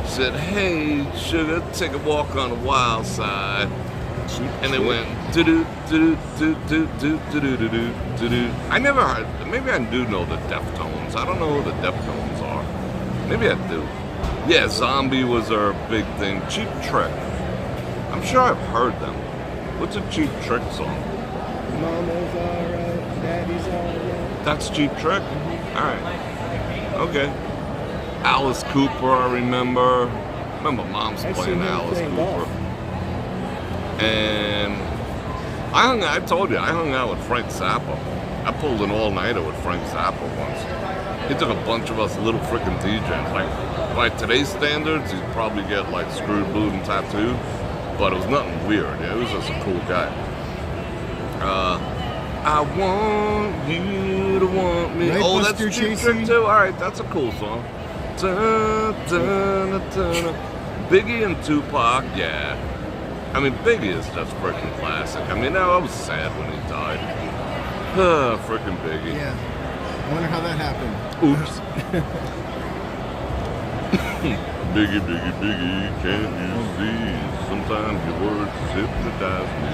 Said, hey, sugar, take a walk on the wild side. Cheap And they Trick. went do. I never heard. Maybe I do know the Deftones. I don't know who the Deftones are. Maybe I do. Yeah, Zombie was their big thing. Cheap Trick. I'm sure I've heard them. What's a Cheap Trick song? Mama's alright, Daddy's alright. That's Cheap Trick? Alright. Okay. Alice Cooper, I remember. Mom's I've playing seen him Alice playing Cooper. golf. And I told you, I hung out with Frank Zappa. I pulled an all-nighter with Frank Zappa once. He took a bunch of us little freaking DJs. Like, by today's standards, he'd probably get like screwed, blued, and tattooed. But it was nothing weird. Yeah, he was just a cool guy. I want you to want me. Right, Oh, Buster that's Cheap Chasey? Trick too. All right, that's a cool song. Dun, dun, dun, dun. Biggie and Tupac, yeah. I mean, Biggie is just freaking classic. I mean, I was sad when he died. Freaking Biggie. Yeah. I wonder how that happened. Oops. Biggie, Biggie, Biggie, can't you see? Sometimes your words hypnotize me.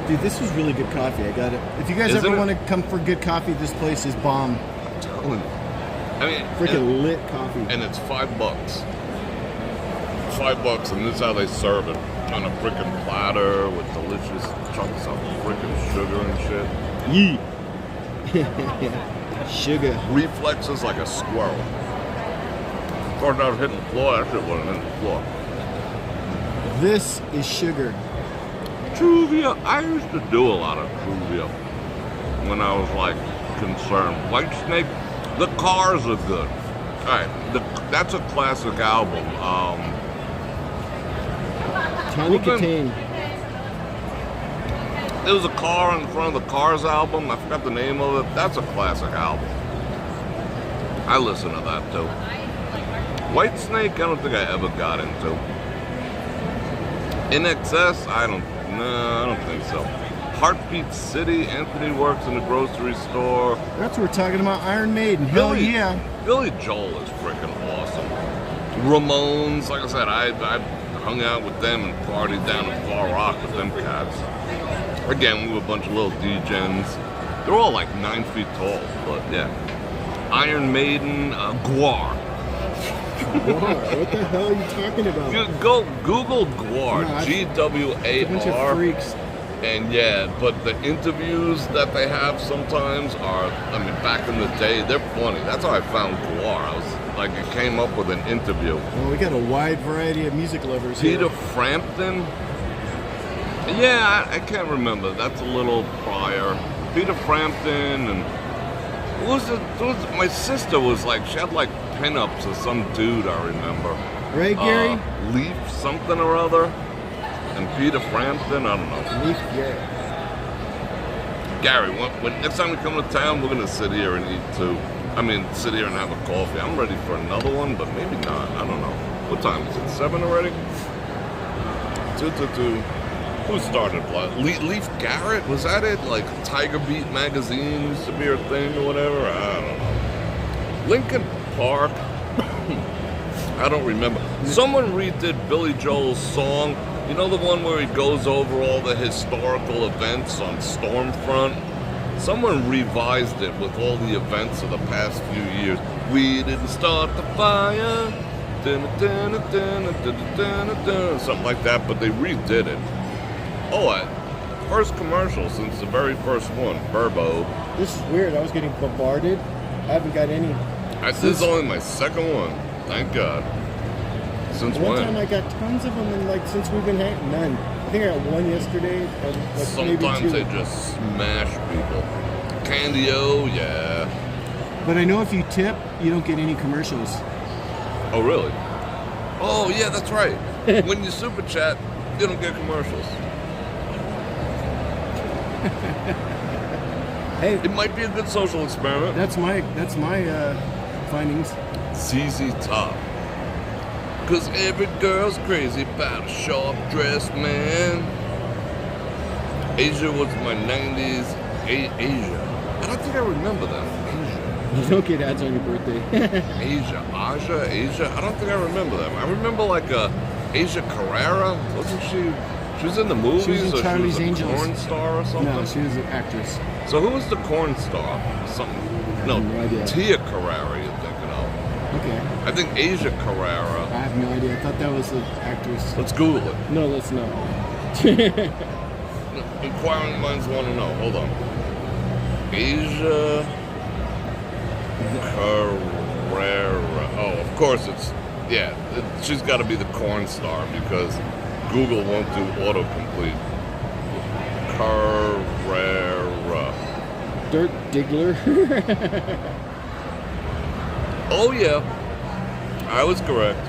Dude, this was really good coffee. I got it. If you guys Isn't ever it? want to come for good coffee, this place is bomb. I'm telling you. I mean, Freaking lit coffee. and it's $5. $5, and this is how they serve it. On a freaking platter with delicious chunks of freaking sugar and shit. Yee. Sugar. Reflexes like a squirrel. Started out hitting the floor, that shit wasn't hitting the floor. This is sugar. Truvia. I used to do a lot of truvia when I was like concerned. White Snake, the Cars are good. Alright, that's a classic album. Tony Katane. There was a car in front of the Cars album. I forgot the name of it. That's a classic album. I listen to that too. White Snake, I don't think I ever got into. In Excess, I don't think so. Heartbeat City, Anthony works in a grocery store. That's what we're talking about. Iron Maiden. Hell Billy- yeah. Billy Joel is freaking awesome. Ramones, like I said, I hung out with them and partied down in Far Rock with them cats. Again, we were a bunch of little degens. They're all like 9 feet tall, but yeah. Iron Maiden, Gwar. What the hell are you talking about? Go Google Gwar, No, it's a bunch of Gwar. freaks. And yeah, but the interviews that they have sometimes are, I mean, back in the day, they're funny. That's how I found Gwar. I was like, it came up with an interview. Well, we got a wide variety of music lovers Peter here. Frampton? Yeah, I can't remember. That's a little prior. Peter Frampton and my sister was like, she had like pinups of some dude I remember. Right, Gary? Leaf something or other. And Peter Frampton, I don't know. Leaf Gary. Gary, when next time we come to town, we're gonna sit here and eat too. I mean, sit here and have a coffee. I'm ready for another one, but maybe not. I don't know. What time is it? 7 already? 2. Who started Blood? Leaf Garrett? Was that it? Like Tiger Beat magazine used to be her thing or whatever? I don't know. Lincoln Park. I don't remember. Someone redid Billy Joel's song. You know the one where he goes over all the historical events on Stormfront? Someone revised it with all the events of the past few years. We didn't start the fire. Something like that, but they redid it. Oh, first commercial since the very first one, Burbo. This is weird. I was getting bombarded. I haven't got any. This is only my second one. Thank God. Since One when? time I got tons of them, and like since we've been hanging, none. I think I got one yesterday. Like Sometimes maybe they two. just smash people. Candy-O, yeah. But I know if you tip, you don't get any commercials. Oh, really? Oh, yeah, that's right. When you super chat, you don't get commercials. Hey, It might be a good social experiment. that's my findings. ZZ Top. Cause every girl's crazy about a sharp-dressed man. Asia was my 90s. Asia. I don't think I remember them. You don't get ads on your birthday. Asia. I don't think I remember them. I remember like Asia Carrera. Wasn't she? She was in the movies. She was in or Charlie's she was a Angels. porn star or something. No, she was an actress. So who was the corn star? Something. No, no idea. Tia Carrera. You're thinking of. Okay. I think Asia Carrera. I have no idea. I thought that was the actress. Let's Google it. No, let's not. Inquiring minds want to know. Hold on. Asia Carrera. Oh, of course it's. Yeah, she's got to be the corn star because Google won't do autocomplete. Carrera. Dirt Diggler. Oh, yeah. I was correct.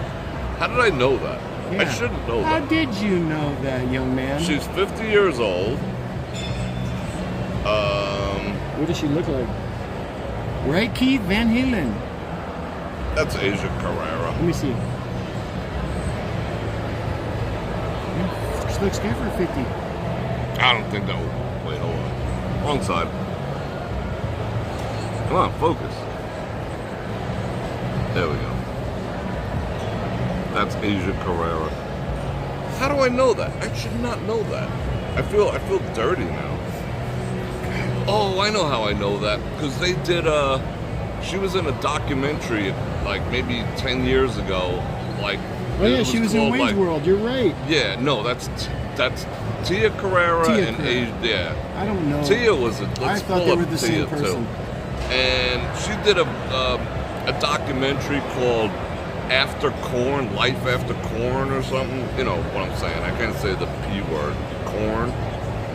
How did I know that? I Yeah. shouldn't know How that. did you know that, young man? She's 50 years old. What does she look like? Right, Keith Van Halen. That's Asia Carrera. Let me see. She looks good for 50. I don't think that will. Wait, hold on. Wrong side. Come on, focus. There we go. That's Asia Carrera. How do I know that? I should not know that. I feel dirty now. Oh, I know how I know that. Because they did she was in a documentary like maybe 10 years ago. Like Oh it yeah, she was in called, Wayne's like, World. You're right. Yeah, no, that's Tia Carrera Tia and Carrera. Asia. Yeah. I don't know. Tia was a. Let's I thought pull they up were the Tia same person. too. And she did a documentary called After Corn, Life After Corn or something. You know what I'm saying? I can't say the P word. Corn.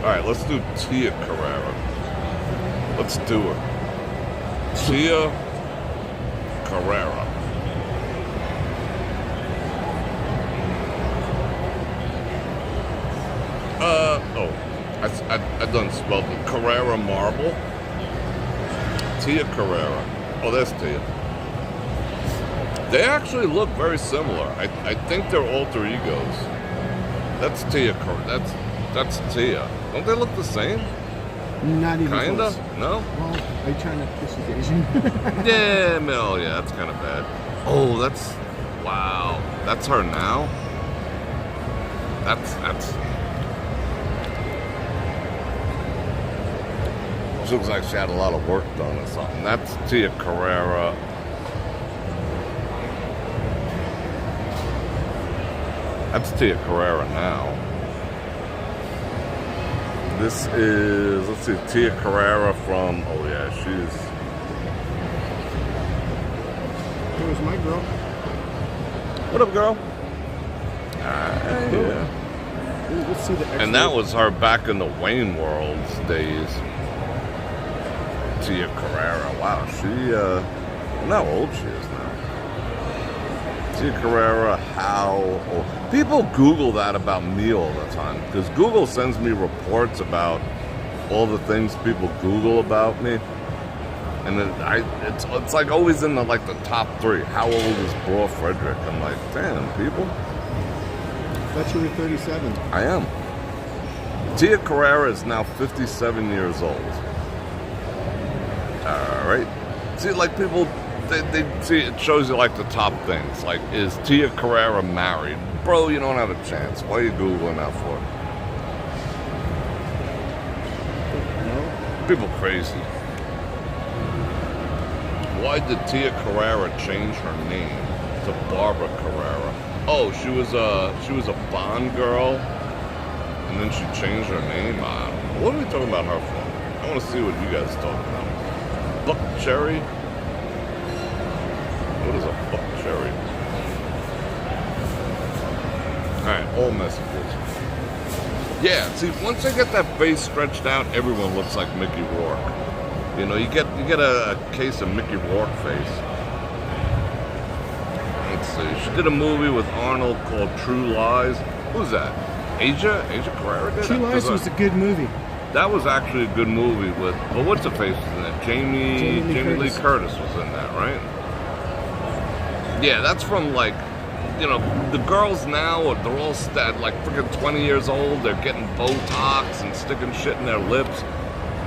All right, let's do Tia Carrera. Let's do her. Tia Carrera. I done spelled it. Carrera Marble. Tia Carrera. Oh, that's Tia. They actually look very similar. I think they're alter egos. That's Tia. That's Tia. Don't they look the same? Not even Kinda? close. No? Well, are you trying to push the Asian? Yeah, no, yeah, that's kind of bad. Oh, that's wow. That's her now. That's. She looks like she had a lot of work done or something. That's Tia Carrera. That's Tia Carrera now. This is, let's see, Tia Carrera from, oh yeah, she's. Here's my girl. What up, girl? Yeah. Ooh, let's see the X-ray. And that was her back in the Wayne World's days. Tia Carrera. Wow, she, I don't know how old she is now. Tia Carrera, how old? People Google that about me all the time. Because Google sends me reports about all the things people Google about me. And then it's like always in the top 3. How old is Bror Fredrik? I'm like, damn, people. I thought you were 37. I am. Tia Carrera is now 57 years old. All right. See, like people, they see it shows you like the top things. Like, is Tia Carrera married? Bro, you don't have a chance. Why are you Googling that for? No. People crazy. Why did Tia Carrera change her name to Barbara Carrera? Oh, she was a Bond girl, and then she changed her name. What are we talking about her for? I want to see what you guys are talking about. Buck cherry? What is a buck cherry? Alright, all messages. Yeah, see, once I get that face stretched out, everyone looks like Mickey Rourke. You know, you get a case of Mickey Rourke face. Let's see. She did a movie with Arnold called True Lies. Who's that? Asia Carrera did it? True Lies was a good movie. That was actually a good movie with, well, what's her face was in that? Jamie Lee Curtis was in that, right? Yeah, that's from like, you know, the girls now, they're all like freaking 20 years old. They're getting Botox and sticking shit in their lips.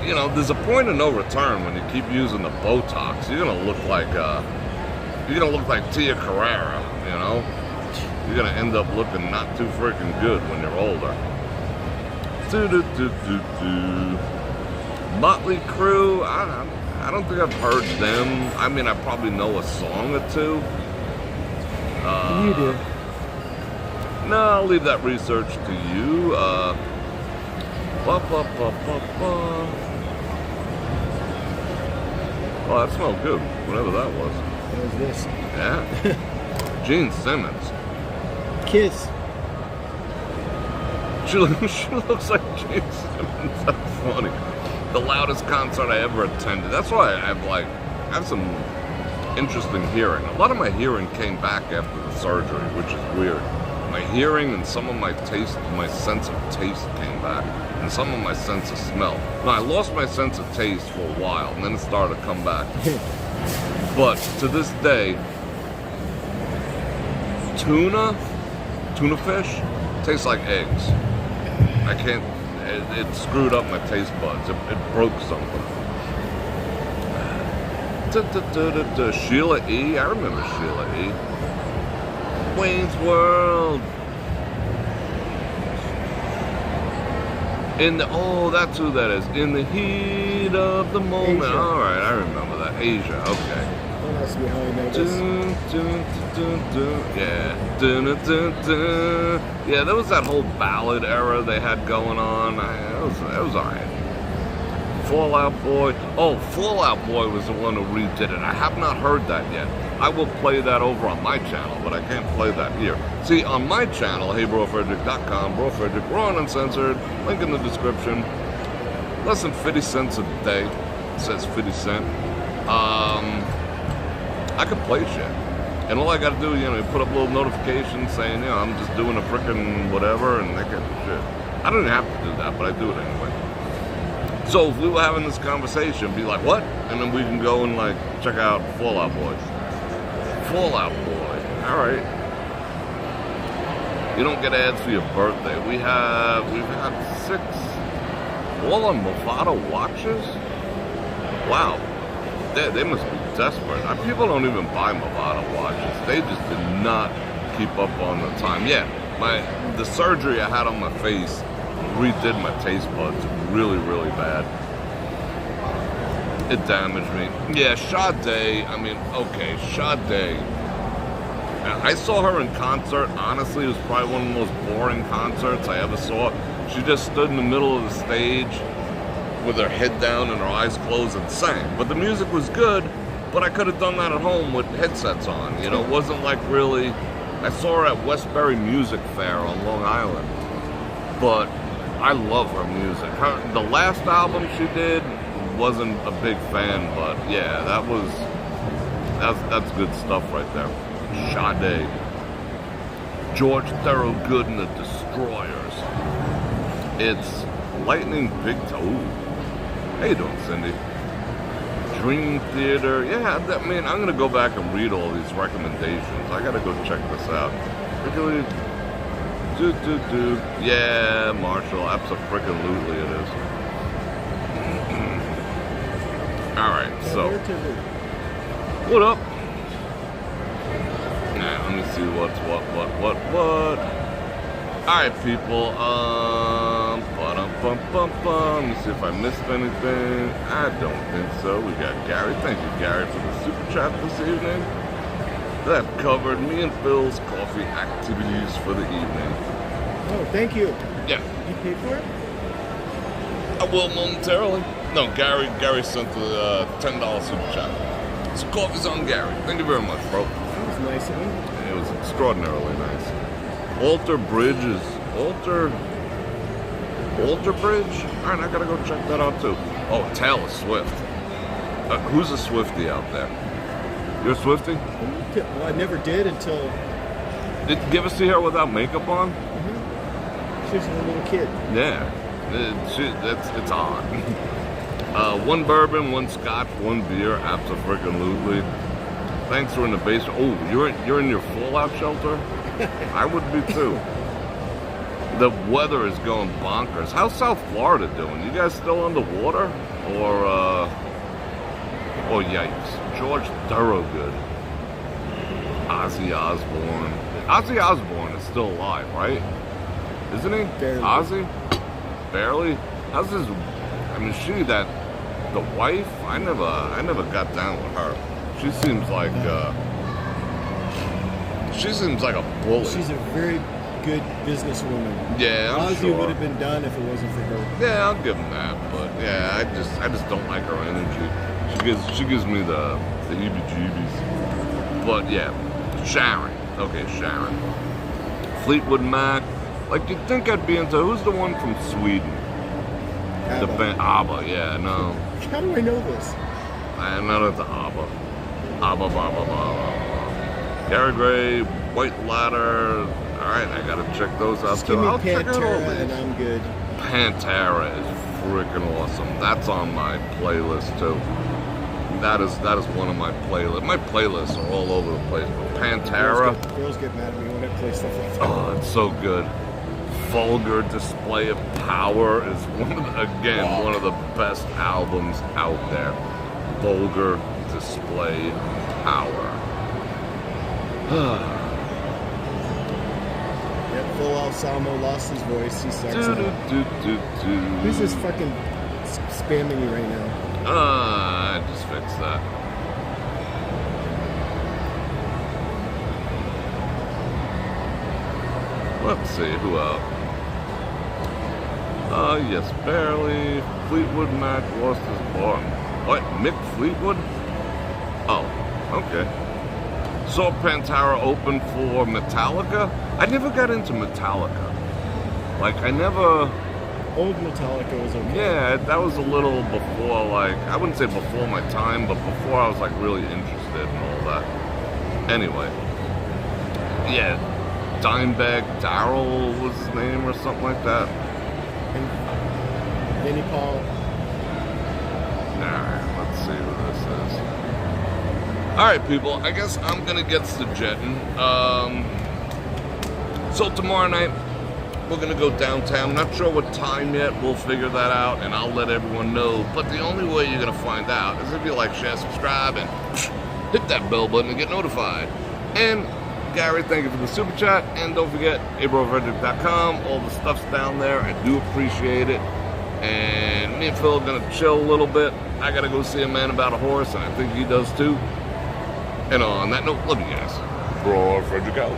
You know, there's a point of no return when you keep using the Botox. You're gonna look like Tia Carrera. You know, you're gonna end up looking not too freaking good when you're older. Motley Crue. I don't think I've heard them. I mean, I probably know a song or two. You do. No, I'll leave that research to you. Oh, that smelled good, whatever that was. What was this? Yeah. Gene Simmons. Kiss. She looks like Gene Simmons. That's funny. The loudest concert I ever attended. That's why I have some interesting hearing. A lot of my hearing came back after the surgery, which is weird. My hearing and some of my sense of taste came back, and some of my sense of smell. Now, I lost my sense of taste for a while, and then it started to come back. But to this day, tuna fish tastes like eggs. I can't, it screwed up my taste buds. It broke something. Sheila E. I remember Sheila E. Wayne's World. That's who that is. In the heat of the moment. Asia. All right, I remember that. Asia. Okay. What else behind that? Yeah, there was that whole ballad era they had going on. It was alright. Fallout Boy. Oh, Fallout Boy was the one who redid it. I have not heard that yet. I will play that over on my channel, but I can't play that here. See, on my channel, heybrofredrik.com, Bror Fredrik, raw and uncensored, link in the description. Less than 50 cents a day. It says 50 cents. I can play shit. And all I gotta do, you put up little notifications saying, I'm just doing a frickin' whatever, and they get shit. I don't even have to do that, but I do it anyway. So if we were having this conversation, be like, what? And then we can go and check out Fallout Boy. Fallout Boy. Alright. You don't get ads for your birthday. We've had 6 all on Movado watches? Wow. They must be desperate. People don't even buy Movado watches. They just did not keep up on the time. Yeah, the surgery I had on my face redid my taste buds really, really bad. It damaged me. Yeah, Sade, Sade. I saw her in concert. Honestly, it was probably one of the most boring concerts I ever saw. She just stood in the middle of the stage with her head down and her eyes closed and sang. But the music was good, but I could have done that at home with headsets on. It wasn't really... I saw her at Westbury Music Fair on Long Island. But I love her music. The last album she did, wasn't a big fan, but yeah, that's good stuff right there. Sade. George Thorogood and the Destroyers. It's Lightning Big Toe. How you doing, Cindy? Dream Theater. Yeah, I'm going to go back and read all these recommendations. I got to go check this out. Particularly, yeah, Marshall. Abso-freaking-lutely it is. Alright, so. What up? Nah, let me see what's what. Alright, people. Bum, bum, bum. Let me see if I missed anything. I don't think so. We got Gary. Thank you, Gary, for the super chat this evening. That covered me and Phil's coffee activities for the evening. Oh, thank you. Yeah. You paid for it? I will momentarily. No, Gary sent the $10 super chat. So coffee's on Gary. Thank you very much, bro. That was nice of him. It was extraordinarily nice. Alter Bridge is Alter Bridge? Alright, I gotta go check that out too. Oh, Taylor Swift. Who's a Swiftie out there? You're a Swiftie? Well, I never did until... Did you ever see her without makeup on? Mm-hmm. She was a little kid. Yeah. It's odd. One bourbon, one scotch, one beer, abso-freaking-lutely. Thanks for in the basement. Oh, you're in your fallout shelter? I would be too. The weather is going bonkers. How's South Florida doing? You guys still underwater? Or, oh yikes. George Thorogood. Ozzy Osbourne. Ozzy Osbourne is still alive, right? Isn't he? Barely. Ozzy? Barely? How's his... I mean, the wife? I never got down with her. She seems like a bully. She's a very good businesswoman. Yeah, I'm Ozzy sure. would have been done if it wasn't for her. Yeah, I'll give him that. But yeah, I just don't like her energy. She gives me the heebie-jeebies. But yeah, Sharon. Okay, Sharon. Fleetwood Mac. Like, you'd think I'd be into... Who's the one from Sweden? ABBA. The band... ABBA, yeah, no. How do I know this? I'm not into ABBA. ABBA. Gary Gray, White Ladder. Alright, I gotta check those out Just give too. me I'll check out all Pantera these. and I'm good. Pantera is freaking awesome. That's on my playlist too. That is one of my playlists. My playlists are all over the place. But Pantera. Girls get mad at me when I play stuff like that. Oh, it's so good. Vulgar Display of Power is one of the best albums out there. Vulgar Display of Power. Yeah, Phil Alsamo lost his voice. He sucks now. Who's this fucking spamming me right now? I just fixed that. Let's see, who else? Yes, barely. Fleetwood Mac lost his bar. What, Mick Fleetwood? Oh, okay. Saw Pantera open for Metallica. I never got into Metallica. Like, I never... Old Metallica was okay. Yeah, that was a little before, like, I wouldn't say before my time, but before I was, like, really interested in all that. Anyway. Yeah, Dimebag Darrell was his name or something like that. And Vinnie Paul. Alright, let's see who this is. Alright, people, I guess I'm gonna get to jetting. So tomorrow night, we're gonna go downtown. Not sure what time yet. We'll figure that out, and I'll let everyone know. But the only way you're gonna find out is if you like, share, subscribe, and hit that bell button to get notified. And Gary, thank you for the super chat. And don't forget, brorfredrik.com. All the stuff's down there. I do appreciate it. And me and Phil are gonna chill a little bit. I gotta go see a man about a horse, and I think he does too. And on that note, love you guys. Bror Fredrik out.